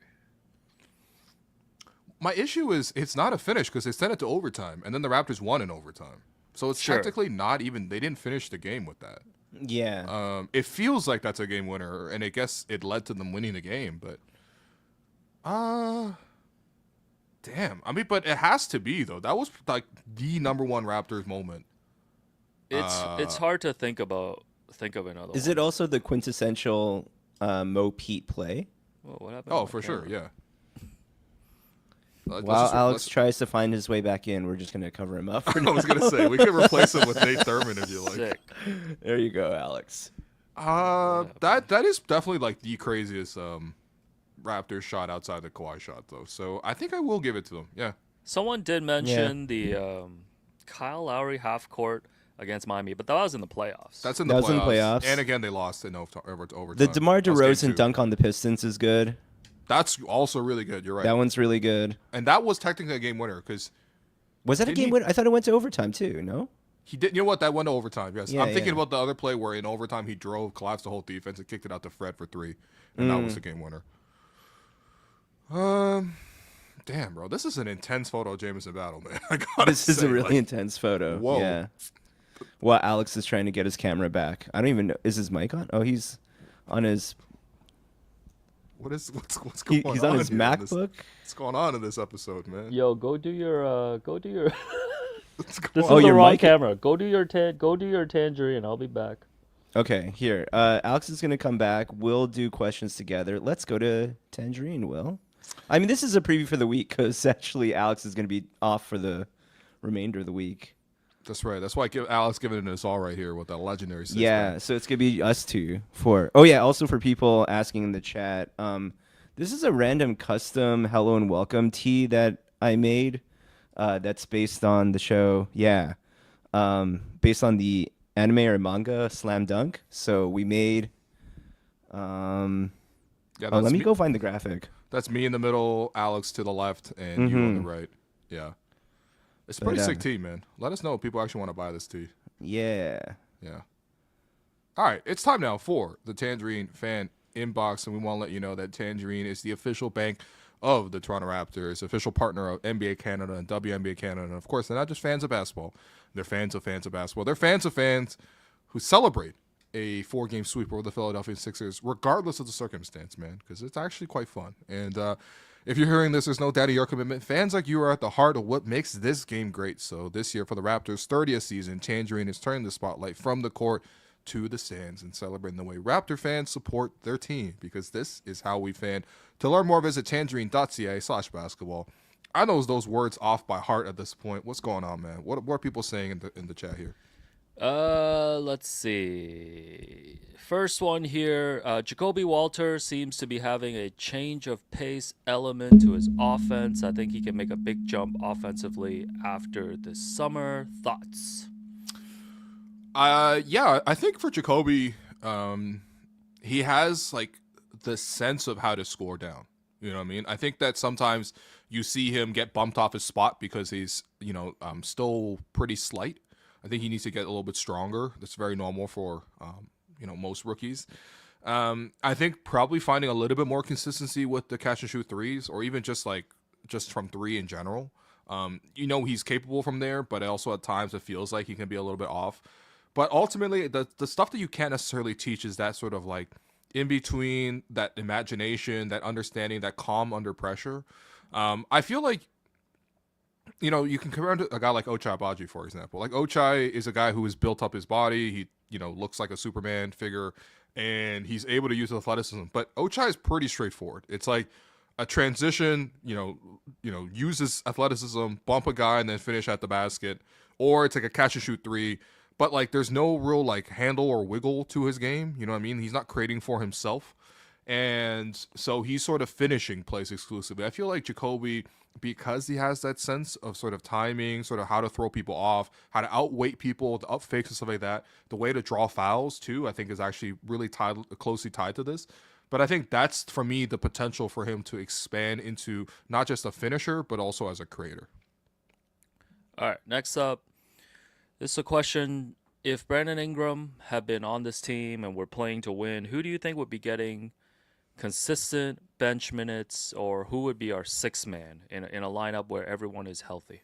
My issue is it's not a finish because they sent it to overtime, and then the Raptors won in overtime. So it's Sure. technically not even. They didn't finish the game with that. Yeah. It feels like that's a game winner, and I guess it led to them winning the game. But, damn. I mean, but it has to be though. That was like the number one Raptors moment. It's hard to think of another. Is it also the quintessential Mo Pete play? Well, what happened? Oh, to for my sure, camera? yeah. While Alex tries to find his way back in, we're just gonna cover him up. For I was gonna say we could replace him with Nate Thurman if you like. Sick. There you go, Alex. That is definitely like the craziest Raptors shot outside the Kawhi shot though. So I think I will give it to them. Yeah. Someone did mention the Kyle Lowry half court against Miami, but that was in the playoffs. That's in the That playoffs. was in the playoffs. And again, they lost in overtime. The DeMar That was game DeRozan 2. dunk on the Pistons is good. That's also really good. You're right. That one's really good. And that was technically a game winner because Was that a game winner? I thought it went to overtime too. No. he did. You know what? That went to overtime. Yes. Yeah, I'm thinking yeah. about the other play where in overtime he drove, collapsed the whole defense, and kicked it out to Fred for 3, and that was the game winner. Damn, bro, this is an intense photo of Jamison Battle, man. I gotta This is say, a really intense photo. Whoa. Yeah. Well, Alex is trying to get his camera back. I don't even know. Is his mic on? Oh, he's on his. what's going on? He's on his here MacBook. What's going on in this episode, man? Yo, go do your. What's This going is Oh, the your wrong mic- camera. Go do your Tangerine. I'll be back. Okay, here. Alex is gonna come back. We'll do questions together. Let's go to Tangerine. Will. I mean, this is a preview for the week because actually Alex is gonna be off for the remainder of the week. That's right. That's why Alex giving it us all right here with that legendary six Yeah, pack. so it's gonna be us two for. Oh yeah, also for people asking in the chat. This is a random custom hello and welcome tee that I made. That's based on the show. Yeah, based on the anime or manga Slam Dunk. So we made. Yeah, Let me go find the graphic. That's me in the middle, Alex to the left, and you on the right. Yeah. It's a pretty But, sick tee, man. Let us know if people actually want to buy this tee. Yeah. Yeah. All right, it's time now for the Tangerine fan inbox, and we want to let you know that Tangerine is the official bank of the Toronto Raptors, official partner of NBA Canada and WNBA Canada. And of course, they're not just fans of basketball. They're fans of basketball. They're fans of fans who celebrate a 4-game sweep over the Philadelphia Sixers, regardless of the circumstance, man, because it's actually quite fun. And if you're hearing this, there's no doubt of your commitment. Fans like you are at the heart of what makes this game great. So this year, for the Raptors' 30th season, Tangerine is turning the spotlight from the court to the stands and celebrating the way Raptor fans support their team, because this is how we fan. To learn more, visit tangerine.ca/basketball. I know those words off by heart at this point. What's going on, man? What are people saying in the chat here? Let's see. First one here. Jacoby Walter seems to be having a change of pace element to his offense. I think he can make a big jump offensively after this summer. Thoughts? Yeah, I think for Jacoby, he has like the sense of how to score down. You know what I mean? I think that sometimes you see him get bumped off his spot because he's, still pretty slight. I think he needs to get a little bit stronger. That's very normal for, most rookies. I think probably finding a little bit more consistency with the catch and shoot threes, or even just from 3 in general. He's capable from there, but also at times it feels like he can be a little bit off. But ultimately, the stuff that you can't necessarily teach is that sort of like in between, that imagination, that understanding, that calm under pressure. I feel like, you can compare him to a guy like Ochai Agbaji, for example. Like Ochai is a guy who has built up his body. He, looks like a Superman figure, and he's able to use athleticism. But Ochai is pretty straightforward. It's like a transition, uses athleticism, bump a guy, and then finish at the basket. Or it's like a catch and shoot 3. But, like, there's no real, like, handle or wiggle to his game. You know what I mean? He's not creating for himself. And so he's sort of finishing plays exclusively. I feel like Jacoby, because he has that sense of sort of timing, sort of how to throw people off, how to outweight people, the up fakes and stuff like that, the way to draw fouls, too, I think is actually really closely tied to this. But I think that's, for me, the potential for him to expand into not just a finisher, but also as a creator. All right, next up. This is a question. If Brandon Ingram had been on this team and we're playing to win, who do you think would be getting consistent bench minutes, or who would be our 6th man in a lineup where everyone is healthy?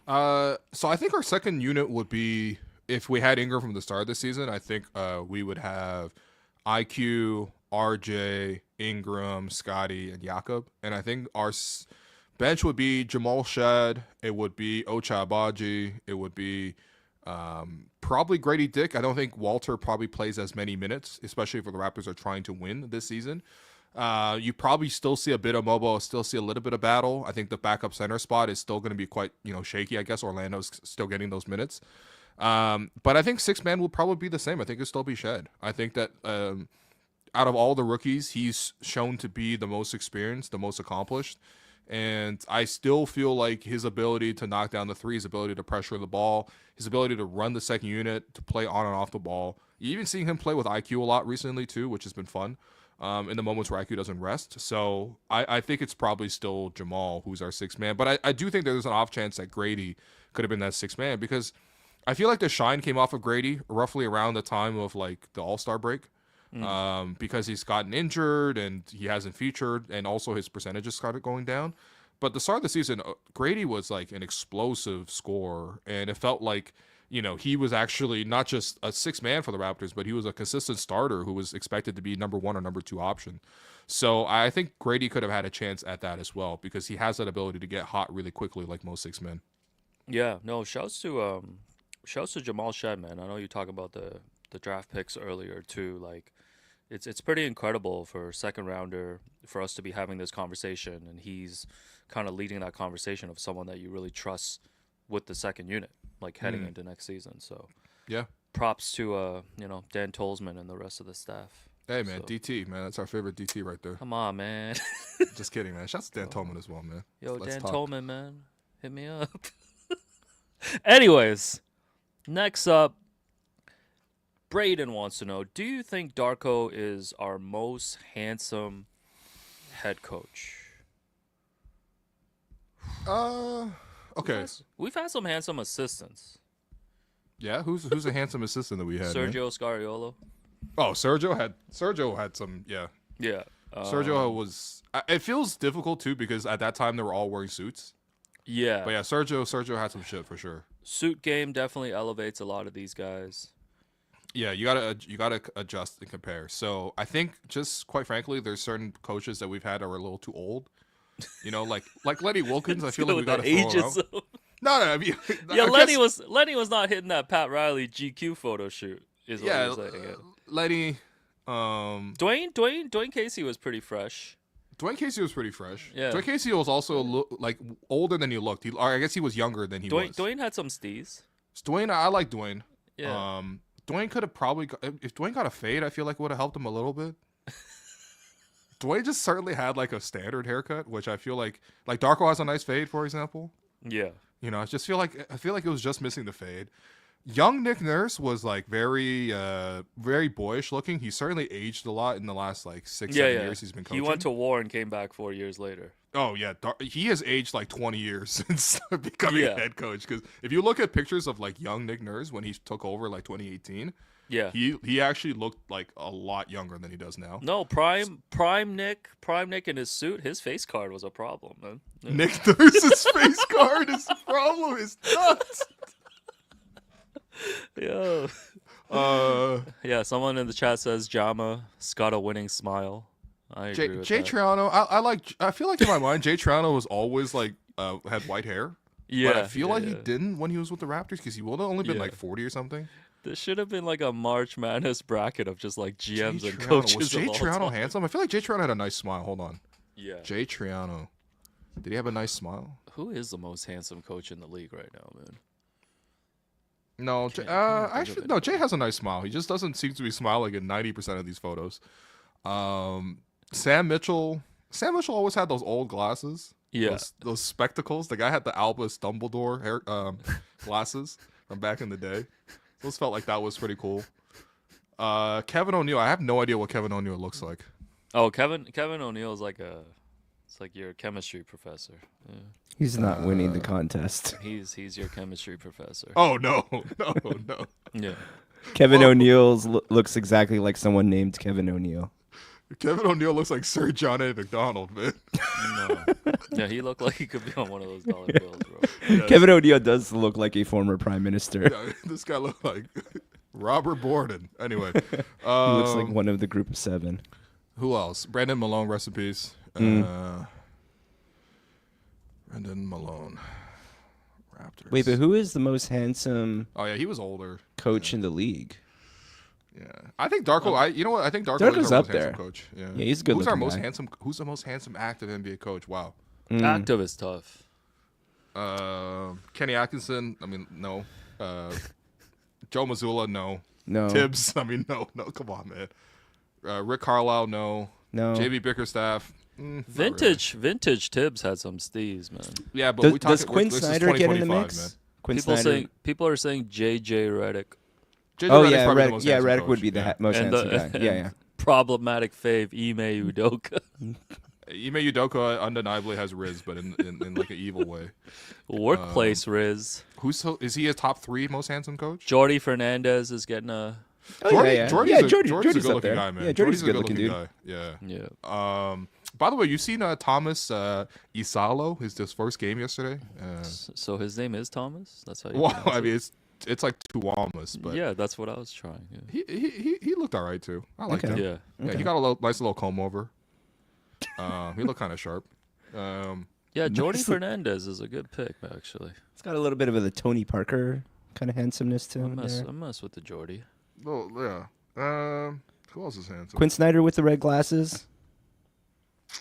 So I think our second unit would be, if we had Ingram from the start of the season, I think we would have IQ, RJ, Ingram, Scotty, and Jakob. And I think our bench would be Jamal Shead. It would be Ochai Agbaji. It would be probably Grady Dick. I don't think Walter probably plays as many minutes, especially if the Raptors are trying to win this season. You probably still see a bit of Mogbo, still see a little bit of Battle. I think the backup center spot is still going to be quite, shaky. I guess Orlando's still getting those minutes. But I think 6th man will probably be the same. I think it'll still be Shead. I think that out of all the rookies, he's shown to be the most experienced, the most accomplished. And I still feel like his ability to knock down the three, his ability to pressure the ball, his ability to run the second unit, to play on and off the ball. You even seeing him play with IQ a lot recently too, which has been fun. In the moments where IQ doesn't rest. So I think it's probably still Jamal who's our sixth man. But I do think there's an off chance that Grady could have been that sixth man because I feel like the shine came off of Grady roughly around the time of like the All-Star break. Because he's gotten injured and he hasn't featured, and also his percentages started going down. But the start of the season, Grady was like an explosive scorer, and it felt like, you know, he was actually not just a sixth man for the Raptors, but he was a consistent starter who was expected to be number one or number two option. So I think Grady could have had a chance at that as well because he has that ability to get hot really quickly, like most six men. Yeah, no, shouts to Jamal Shead, man. I know you talked about the draft picks earlier too. Like, it's pretty incredible for a second rounder for us to be having this conversation, and he's kind of leading that conversation of someone that you really trust with the second unit, like heading into next season. So yeah, props to Dan Tolzman and the rest of the staff. Hey man, so. DT, man, that's our favorite DT right there. Come on, man. Just kidding, man. Shouts to Dan Tolman as well, man. Yo, Dan Tolman, man, hit me up. Anyways, next up, Braden wants to know, do you think Darko is our most handsome head coach? Okay. We've had some handsome assistants. Yeah, who's a handsome assistant that we had? Sergio Scariolo. Oh, Sergio had some, yeah. Yeah. Sergio was. It feels difficult too because at that time they were all wearing suits. Yeah. But yeah, Sergio had some shit for sure. Suit game definitely elevates a lot of these guys. Yeah, you gotta adjust and compare. So I think, just quite frankly, there's certain coaches that we've had that are a little too old. You know, like Lenny Wilkins. I feel like we gotta throw him out. No, I mean, yeah, Lenny was not hitting that Pat Riley GQ photo shoot. Is what I'm saying. Yeah. Lenny. Dwayne Casey was pretty fresh. Dwayne Casey was pretty fresh. Yeah. Dwayne Casey was also like older than he looked. I guess he was younger than he was. Dwayne had some steez. Dwayne, I like Dwayne. Yeah. Dwayne could have probably, if Dwayne got a fade, I feel like it would have helped him a little bit. Dwayne just certainly had like a standard haircut, which I feel like Darko has a nice fade, for example. Yeah. You know, I feel like it was just missing the fade. Young Nick Nurse was like very boyish looking. He certainly aged a lot in the last like 6-7 years he's been coaching. He went to war and came back 4 years later. Oh yeah, he has aged like 20 years since becoming a head coach. Because if you look at pictures of like young Nick Nurse when he took over like 2018, yeah, he actually looked like a lot younger than he does now. No, prime Nick in his suit, his face card was a problem, man. Yeah. Nick Nurse's face card is a problem. It's nuts. Yeah. Yeah, someone in the chat says Jama's got a winning smile. I agree with Jay that. Triano, I feel like in my mind, Jay Triano was always like had white hair. Yeah. But I feel like he didn't when he was with the Raptors because he would have only been like 40 or something. This should have been like a March Madness bracket of just like GMs and coaches. Was Jay Triano handsome? I feel like Jay Triano had a nice smile. Hold on. Yeah. Jay Triano. Did he have a nice smile? Who is the most handsome coach in the league right now, man? No, actually, no. Jay has a nice smile. He just doesn't seem to be smiling in 90% of these photos. Sam Mitchell always had those old glasses. Yeah, those spectacles. The guy had the Albus Dumbledore hair glasses from back in the day. Those felt like that was pretty cool. Kevin O'Neal. I have no idea what Kevin O'Neal looks like. Oh, Kevin O'Neal is it's like your chemistry professor. Yeah. He's not winning the contest. He's your chemistry professor. Oh no. Yeah. Kevin O'Neal looks exactly like someone named Kevin O'Neal. Kevin O'Neal looks like Sir John A. McDonald, man. No. Yeah, he looked like he could be on one of those dollar bills, bro. Yes. Kevin O'Neal does look like a former prime minister. Yeah, this guy looked like Robert Borden. Anyway. He looks like one of the group of 7. Who else? Brandon Malone, rest in peace. Brandon Malone. Raptors. Wait, but who is the most handsome Oh, yeah, he was older. coach in the league? Yeah, I think Darko. You know what? I think Darko Darko's is our up most there. handsome coach. Yeah, he's a good. Who's our looking most guy. handsome? Who's the most handsome active NBA coach? Wow. Active is tough. Kenny Atkinson. I mean, no. Joe Mazzulla. No. No. Tibbs. I mean, no. Come on, man. Rick Carlisle. No. No. JB Bickerstaff. Vintage Tibbs had some steez, man. Yeah, but Does Quinn Snyder get in the mix? Man. Quinn Snyder. People are saying JJ Redick. JJ Oh Redick's yeah, probably the most handsome Redick coach. would be the most And handsome guy. Yeah. Problematic fave Ime Udoka. Ime Udoka undeniably has Riz, but in like an evil way. Workplace Riz. Is he a top 3 most handsome coach? Jordy Fernandez is getting a. Oh, Jordy's a Jordy's good up looking there. guy, man. Yeah, Jordy's a good looking dude. guy. Yeah. Yeah. By the way, you seen Thomas Isalo? His first game yesterday. So his name is Thomas. That's how you. Well, pronounce I it? mean it's like Tuamas, but Yeah, that's what I was trying. Yeah. he looked all right too. I liked Okay. him. Yeah. Yeah, he got a nice little comb over. He looked kind of sharp. Yeah, Jordy Nice. Fernandez is a good pick, actually. It's got a little bit of the Tony Parker kind of handsomeness to I him. mess, there. I mess with the Jordy. Well, yeah. Who else is handsome? Quinn Snyder with the red glasses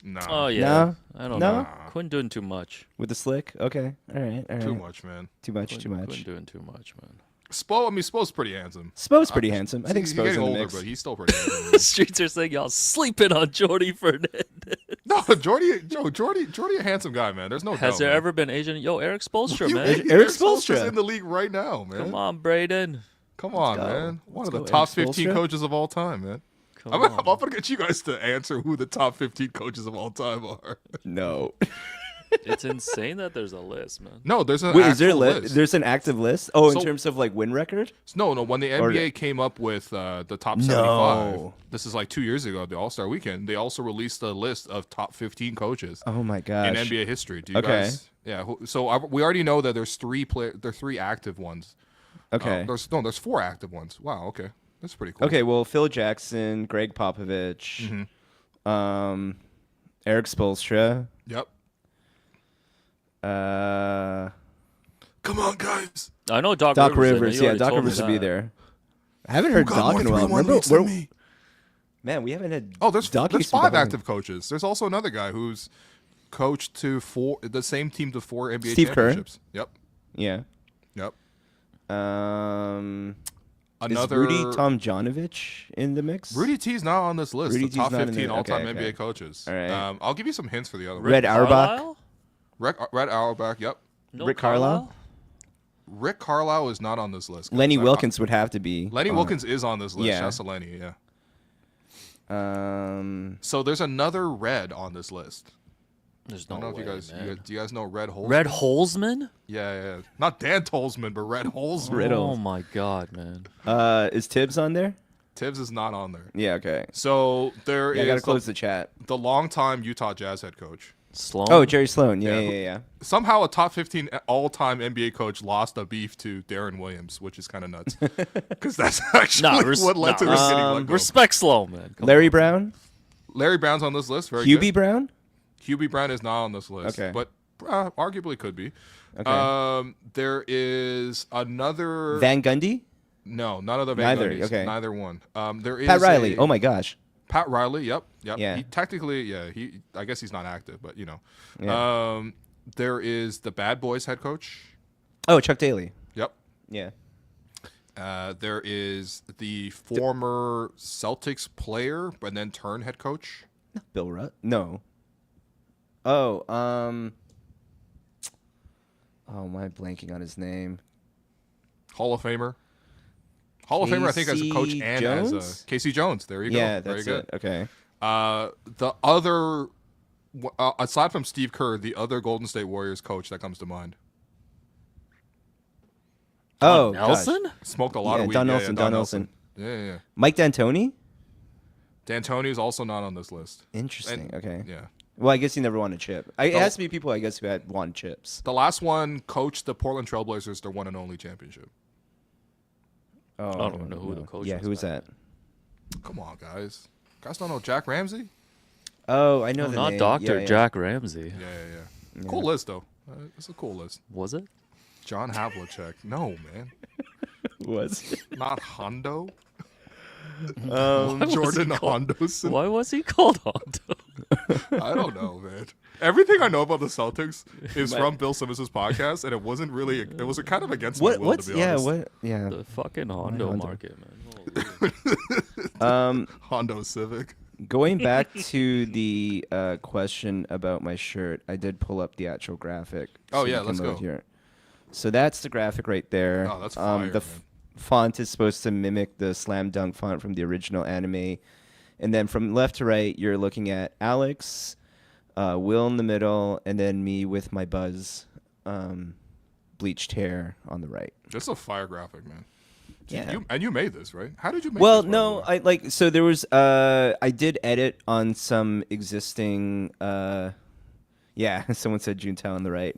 Nah. Oh yeah. No? I don't No? know. Quinn doing too much. with the slick. Okay, all right. Too much, man. Too much. Quinn doing too much, man. Spo's pretty handsome. Spo's pretty handsome. I think he's Spo's getting in the older, mix. but he's still pretty handsome. The streets are saying y'all sleeping on Jordy Fernandez. No, Jordy, a handsome guy, man. There's no doubt. Has there man. ever been Asian? Yo, Eric Spolstra, You- man. Eric Eric Spoelstra's Spoelstra's in the league right now, man. Come on, Braden. Come on, go. man. One Let's of the go, top Eric 15 Spoelstra. coaches of all time, man. Come I'm on. gonna get you guys to answer who the top 15 coaches of all time are. No. It's insane that there's a list, man. No, there's an Wait, actual is there list. there's an active list? Oh, in So- terms of like win record? No. When the Or- NBA came up with the top 75, No. this is like 2 years ago, the All-Star weekend, they also released a list of top 15 coaches Oh my gosh. in NBA history. Do you Okay. guys? Yeah. We already know that there's three active ones. Okay. There's 4 active ones. Wow. Okay. That's pretty cool. Okay, well, Phil Jackson, Greg Popovich, Mm-hmm. Eric Spoelstra. Yep. Uh, Come on, guys. I know Doc Doc Rivers. Rivers. You Yeah, already Doc told me Rivers would be that. there. I haven't heard Doc in a while. Remember, man, we haven't had. Oh, there's Doc used to 5 behind- active coaches. There's also another guy who's coached the same team to 4 NBA Steve Kerr? championships. Yep. Yeah. Yep. Is Another Rudy Tomjanovich in the mix? Rudy T's not on this list. Rudy The T's top not in 15 there. all-time Okay, NBA okay. coaches. All right. I'll give you some hints for the other. Red Auerbach. Carlisle? Red Auerbach. Yep. No Rick Carlisle? Rick Carlisle is not on this list. guys. Lenny Wilkins would have to be. Lenny on Wilkins is on this list. Yeah. Shouts to Lenny. Yeah. it. So there's another Red on this list. There's I no don't know way, if you guys, man. do you guys know Red Holzman? Red Holzman? Yeah. Not Dan Tolzman, but Red Holzman. Riddle. Oh my god, man. Is Tibbs on there? Tibbs is not on there. Yeah. Okay. So there Yeah, I gotta is close the chat. the longtime Utah Jazz head coach. Sloan? Oh, Jerry Sloan. Yeah, Yeah. Somehow a top 15 all-time NBA coach lost a beef to Darren Williams, which is kind of nuts. Because that's actually what led to him getting let go. Respect Sloan, man. Come Larry on. Brown. Larry Brown's on this list. Very Hubie good. Brown. Hubie Brown is not on this list. Okay. But arguably could be. Okay. There is another... Van Gundy. No, none of the Van Neither, Gundys. okay. Neither one. There is Pat Riley. Oh my gosh. Pat Riley, yep. Yeah. He technically, I guess he's not active, but you know. Yeah. There is the Bad Boys head coach. Oh, Chuck Daly. Yep. Yeah. There is the former Celtics player, but then turned head coach. Bill Rutt. No. Oh. Oh, am I blanking on his name? Hall of Famer. Hall of Famer, I think, as a coach Casey and as Jones? a Casey Jones. There you Yeah, go. Very that's good. it. Okay. The other, aside from Steve Kerr, the other Golden State Warriors coach that comes to mind. Oh, Nelson? gosh. Smoked a lot Yeah, of weed. Don Yeah, Nelson. Don Don Nelson. Nelson. Yeah. Mike D'Antoni. D'Antoni is also not on this list. Interesting. Okay. Yeah. Well, I guess he never won a chip. It has to be people, I guess, who had won chips. The last one coached the Portland Trailblazers their one and only championship. Oh, I don't know who the coach Yeah, was who was back that? Come on, guys. Guys don't know Jack Ramsey? Oh, I know No, the not name. Dr. Yeah. Jack Ramsey. Yeah. Cool list, though. It's a cool list. Was it? John Havlicek. No, man. Was. Not Hondo. Why was Jordan he called- Hondoson. Why was he called Hondo? I don't know, man. Everything I know about the Celtics is from Bill Simmons' podcast, and it wasn't really. It was kind of against my will, What's to be honest. The fucking Hondo Hondo. market, man. Holy. Hondo Civic. Going back to the question about my shirt, I did pull up the actual graphic. Oh, you yeah, can let's load go. Here. So that's the graphic right there. Oh, that's fire, man. Font is supposed to mimic the Slam Dunk font from the original anime. And then from left to right, you're looking at Alex, Will in the middle, and then me with my Buzz bleached hair on the right. That's a fire graphic, man. Yeah. You made this, right? How did you make Well, this? no, so there was I did edit on some existing someone said Juntao on the right.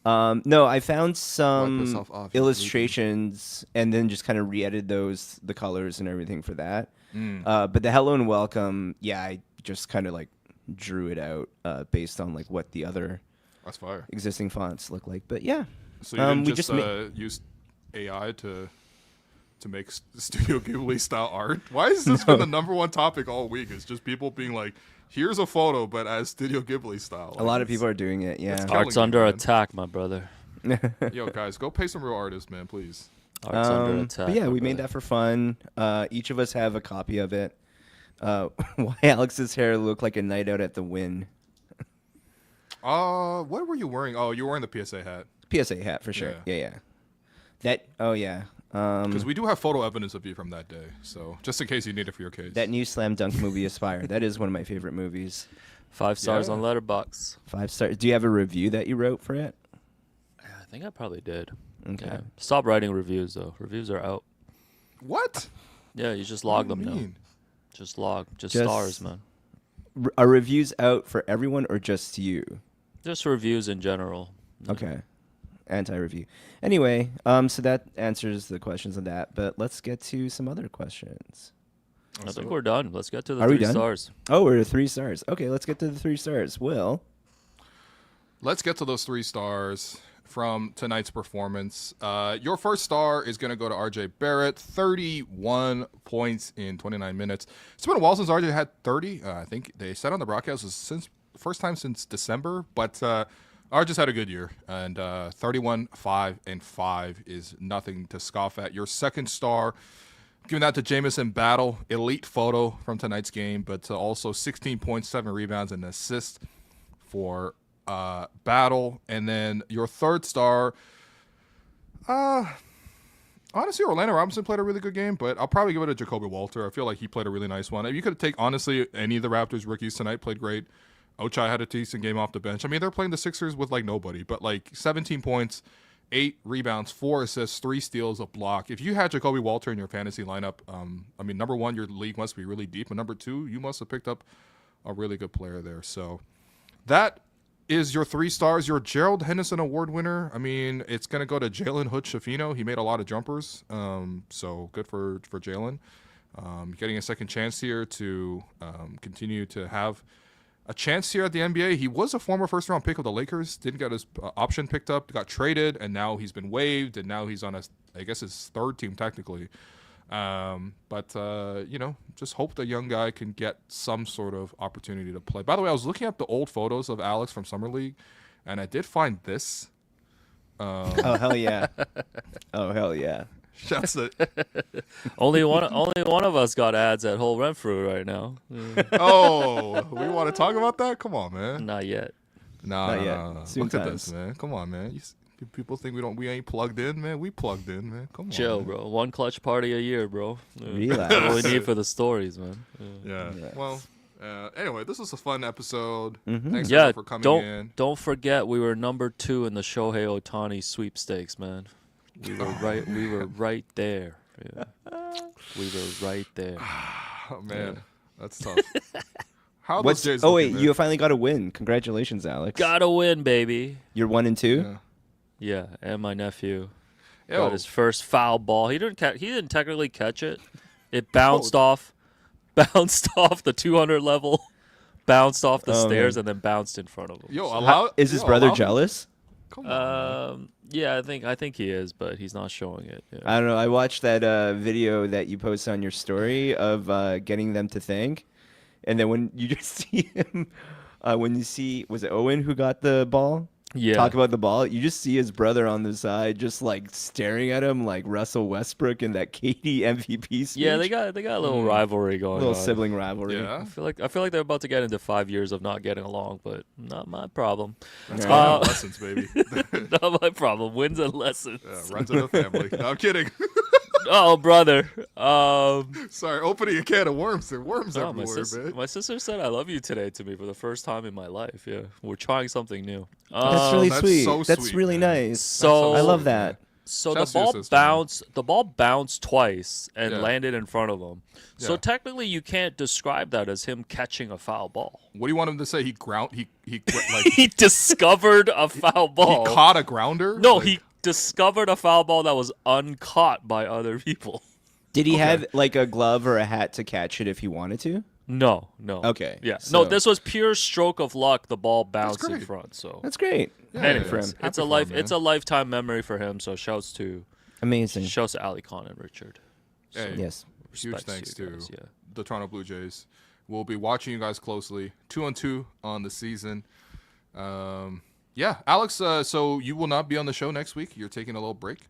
No, I found some myself off, illustrations and then just kind of re-edited those, the colors and everything for that. But the Hello and Welcome, I just kind of like drew it out based on like what the other That's fire. existing fonts look like. But yeah. So you didn't just use AI to make Studio Ghibli style art? Why has this been the number one topic all week? It's just people being like, here's a photo, but as Studio Ghibli style. A lot of people are doing it, yeah. Art's under attack, my brother. Yo, guys, go pay some real artists, man, please. Art's under attack. But yeah, we my made brother. that for fun. Each of us have a copy of it. Why Alex's hair looked like a night out at the Wynn. What were you wearing? Oh, you were wearing the PSA hat. PSA hat for sure. Yeah. Because we do have photo evidence of you from that day. So just in case you need it for your case. That new Slam Dunk movie, Aspire. That is one of my favorite movies. 5 stars Yeah. on Letterboxd. 5 stars. Do you have a review that you wrote for it? I think I probably did. Okay. Yeah. Stop writing reviews though. Reviews are out. What? Yeah, you just log What do them you now. mean? Just log. Just Just- stars, man. Are reviews out for everyone or just you? Just reviews in general. Okay. Anti-review. Anyway, so that answers the questions on that. But let's get to some other questions. I think we're done. Let's get to the Are we 3 done? stars. Oh, we're at 3 stars. Okay, let's get to the 3 stars. Will. Let's get to those 3 stars from tonight's performance. Your first star is going to go to RJ Barrett, 31 points in 29 minutes. It's been a while since RJ had 30. I think they said on the broadcast it was since first time since December, but RJ's had a good year, and 31, 5, and 5 is nothing to scoff at. Your second star, giving that to Jamison Battle, elite photo from tonight's game, but also 16 points, 7 rebounds, and assists for Battle. And then your third star, honestly, Orlando Robinson played a really good game, but I'll probably give it to Jacoby Walter. I feel like he played a really nice one. If you could take, honestly, any of the Raptors rookies tonight played great. Ochai had a decent game off the bench. I mean, they're playing the Sixers with like nobody, but like 17 points, 8 rebounds, 4 assists, 3 steals, a block. If you had Jacoby Walter in your fantasy lineup, I mean, number one, your league must be really deep, and number two, you must have picked up a really good player there. So that is your 3 stars. Your Gerald Henderson Award winner. I mean, it's going to go to Jalen Hood-Schifino. He made a lot of jumpers, so good for Jalen. Getting a second chance here to continue to have a chance here at the NBA. He was a former first-round pick of the Lakers. Didn't get his option picked up. Got traded, and now he's been waived, and now he's on I guess his third team technically. But just hope the young guy can get some sort of opportunity to play. By the way, I was looking at the old photos of Alex from Summer League, and I did find this. Oh, hell yeah. Oh, hell yeah. That's it. Only one of us got ads at Whole Renfrew right now. Oh, we want to talk about that? Come on, man. Not yet. Not yet. Nah. Soon Look at times. this, man. Come on, man. People think we ain't plugged in, man. We plugged in, man. Come on. Chill, man. bro. One clutch party a year, bro. Relax. That's all we need for the stories, man. Yeah. Yes. Well, anyway, this was a fun episode. Mhm. Thanks Yeah, everyone for coming in. don't forget we were number 2 in the Shohei Ohtani sweepstakes, man. We were right there. Yeah. We were right there. Oh man, Yeah. that's tough. How are those Jays Oh wait, looking, man? you finally got a win. Congratulations, Alex. Gotta win, baby. You're 1 and 2. Yeah. Yeah, and my nephew Yo, got his first foul ball. He didn't technically catch it. It bounced off the 200 level, bounced off the stairs, and then bounced in front of him. Is his brother jealous? Come on. Man. Yeah, I think he is, but he's not showing it. Yeah. I don't know. I watched that video that you posted on your story of getting them to thank, and then when you just see him, when you see, was it Owen who got the ball? talk about the ball, you just see his brother on the side, just like staring at him like Russell Westbrook in that KD MVP speech. Yeah, they got a little rivalry going on. Little sibling rivalry. Yeah. I feel like they're about to get into 5 years of not getting along, but not my problem. That's called lessons, baby. Not my problem. Wins and lessons. Yeah, runs in the family. No, I'm kidding. Oh, brother. Sorry, opening a can of worms. There are worms No, everywhere, man. my sister said I love you today to me for the first time in my life. Yeah, we're trying something new. That's really that's sweet. so That's sweet, really man. nice. So I love that. So Shouts the to your ball sister, man. bounced twice and Yeah. landed in front of him. So Yeah. technically, you can't describe that as him catching a foul ball. What do you want him to say? He like He discovered a foul ball. he caught a grounder? No, Like, he discovered a foul ball that was uncaught by other people. Did he have like a glove or a hat to catch it if he wanted to? No. Okay. Yeah. so- No, this was pure stroke of luck. The ball bounced in great. front. So That's great. Yeah, Happy yeah, for yeah. him. it's Happy a for life. him, It's a lifetime memory for him. So shouts to Amazing. Ali Khan and Richard. Hey, Yes. huge Respects thanks you to guys, yeah. the Toronto Blue Jays. We'll be watching you guys closely. 2-2 on the season. Yeah, Alex. So you will not be on the show next week. You're taking a little break.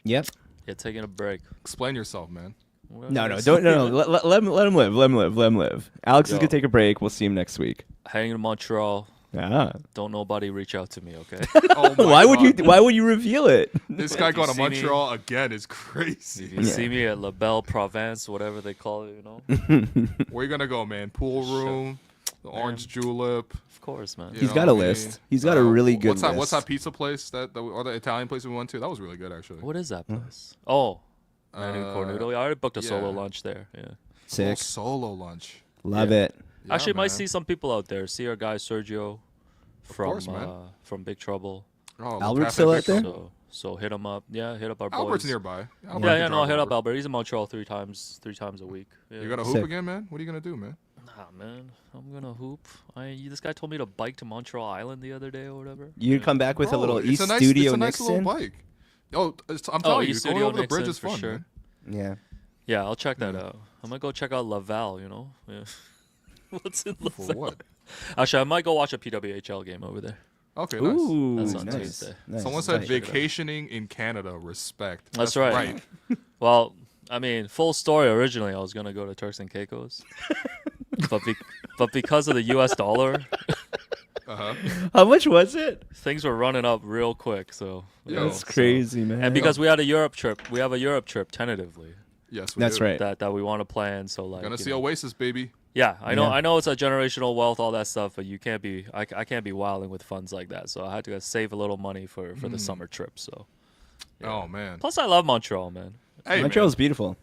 Yep. Yeah, taking a break. Explain yourself, man. No. Don't. No. Let him live. Let him live. Alex is Yo. gonna take a break. We'll see him next week. Heading to Montreal. Ah. Don't nobody reach out to me, okay? Oh my Why would God. you? Why would you reveal it? This guy going to see me- Montreal again is If crazy. you see me at La Belle Province, whatever they call it, you know. Where you gonna go, man? Pool room, the Orange Julep. Of course, man. You He's know got a what I mean? list. He's got a really good what's that? What's list. that pizza place or the Italian place we went to? That was really good, actually. What is that place? Oh, Manny Cornudo. Yeah, I already booked a solo yeah. lunch there. Yeah. Little Sick. solo lunch. Love Yeah. it. Yeah, Actually, might man. see some people out there. See our guy Sergio course, man. from Big Trouble. Oh, Albert's Cafe still out Victor. there? So hit him up. Yeah, hit up our Albert's boys. nearby. Yeah, Albert yeah, can no, drive hit up over. Albert. He's in Montreal three times a week. Yeah. You gonna hoop Sick. again, man? What are you gonna do, man? Nah, man, I'm gonna hoop. This guy told me to bike to Montreal Island the other day or whatever. You come back with a Bro, little it's East a nice, Studio it's a nice Nixon. little bike. Oh, I'm telling you, East going Studio over the bridge Nixon, is for fun, sure. man. Yeah. Yeah, I'll check that out. I might go check out Laval. You know, yeah. What's in For Laval? what? Actually, I might go watch a PWHL game over there. Okay, nice. Ooh, That's on nice. Tuesday. Nice. Someone said Nice. vacationing in Canada. Respect. That's right. Well, I mean, full story. Originally, I was gonna go to Turks and Caicos, but because of the U.S. dollar, Uh-huh. How much was it? things were running up real quick. So Yo, That's crazy, man. and because we have a Europe trip tentatively Yes, we That's do. right. that we want to plan. So like, Gonna you see know. Oasis, baby. Yeah, I know. Yeah. I know it's a generational wealth, all that stuff, but you can't be. I can't be wilding with funds like that. So I had to save a little money for the summer trip. So. Yeah. Oh man. Plus, I love Montreal, man. Hey, Montreal's beautiful.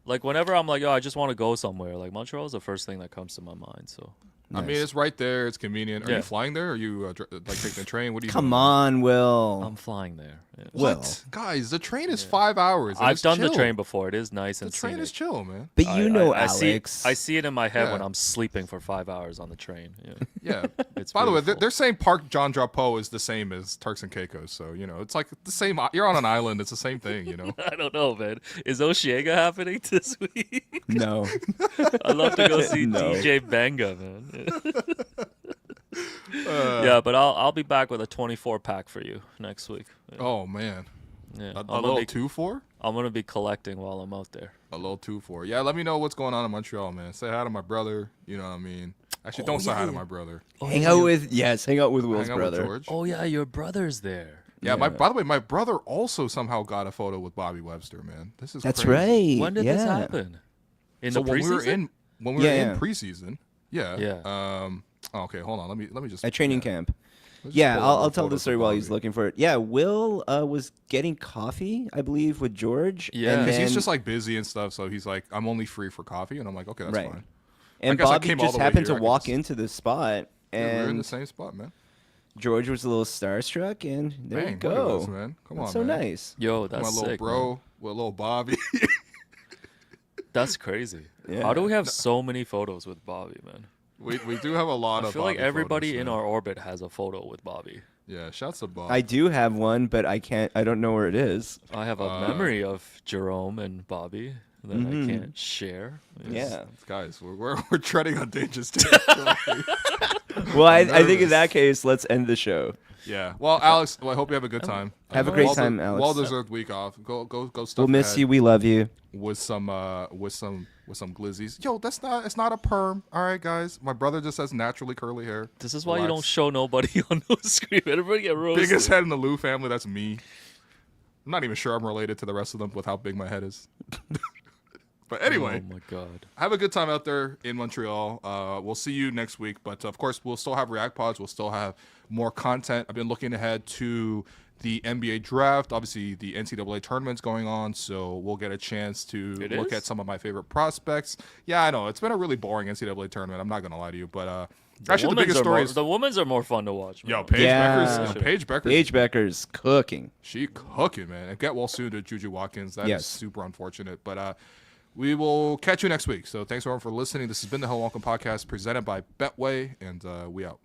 Like whenever I'm like, oh, I just want to go somewhere. Like Montreal is the first thing that comes to my mind. So. man. I mean, it's right there. It's convenient. Are Yeah. you flying there? Or are you like taking the train? What are you? Come doing? on, Will. I'm flying there. Yeah. Will. What? Guys, the train is 5 hours. and I've it's done the chill. train before. It is nice The and train scenic. is chill, man. But you know, I Alex. I see it in my head when Yeah. I'm sleeping for 5 hours on the train. Yeah. Yeah. It's By the way, beautiful. they're saying Park John Drapeau is the same as Turks and Caicos, so you know it's like the same. You're on an island; it's the same thing, you know. I don't know, man. Is Oshiega happening this week? No. I'd love to go see No. DJ Banga, man. Yeah, but I'll be back with a 24 pack for you next week. Yeah. Oh man, Yeah. a I'm gonna little be, 2-4, I'm gonna be collecting while I'm out there. a little 2-4. Yeah, let me know what's going on in Montreal, man. Say hi to my brother. You know what I mean. Actually, don't say hi to my brother. Hang out with hang out with Will's Hang out brother. with George. Oh yeah, your brother's there. Yeah, by the way, my brother also somehow got a photo with Bobby Webster, man. This is That's crazy. right. When did yeah. this happen? In So the when preseason? we were in Yeah. preseason, yeah. Yeah. Okay, hold on. Let me just At training yeah. camp. Let's Yeah, pull up I'll the tell the photos story of while he's Bobby. looking for it. Yeah, Will was getting coffee, I believe, with George. Yeah. and Because he's then- just like busy and stuff, so he's like, I'm only free for coffee, and I'm like, okay, that's Right. fine. and guess I Bobby came all just the way happened here, to I could walk just- into the spot, Yeah, we're in and the same spot, man. George was a little starstruck, and there Dang, you look at this, go. man. Come That's on, so man. nice. Yo, My that's little sick, bro man. with little Bobby. That's crazy. Yeah. How do we have so many photos with Bobby, man? we do have a lot I of. feel like Bobby everybody photos, in man. our orbit has a photo with Bobby. Yeah, shouts to Bob. I do have one, but I don't know where it is. I have a memory of Jerome and Bobby that Mhm. I can't share. Yeah. Guys, we're treading on dangerous territory. Well, I think in that case, let's end the show. Yeah. Well, Alex, I hope you have a good time. Have a great time, Alex. Well-deserved week off. Go stuff. We'll miss you. We love you. With some glizzies. Yo, it's not a perm. All right, guys. My brother just has naturally curly hair. This is why you don't show nobody on the screen. Everybody get roasted. Biggest head in the Lou family. That's me. I'm not even sure I'm related to the rest of them with how big my head is. But anyway, oh my god, have a good time out there in Montreal. We'll see you next week, but of course we'll still have React Pods. We'll still have more content. I've been looking ahead to the NBA draft. Obviously, the NCAA tournament's going on, so we'll get a chance to look at some of my favorite prospects. Yeah, I know it's been a really boring NCAA tournament. I'm not gonna lie to you, but actually the biggest story is the women's are more fun to watch. Man. Yo, Paige Becker's cooking. She cooking, man. And get well soon to Juju Watkins. That is super unfortunate, but. We will catch you next week. So thanks everyone for listening. This has been the Hello Welcome Podcast presented by Betway, and we out.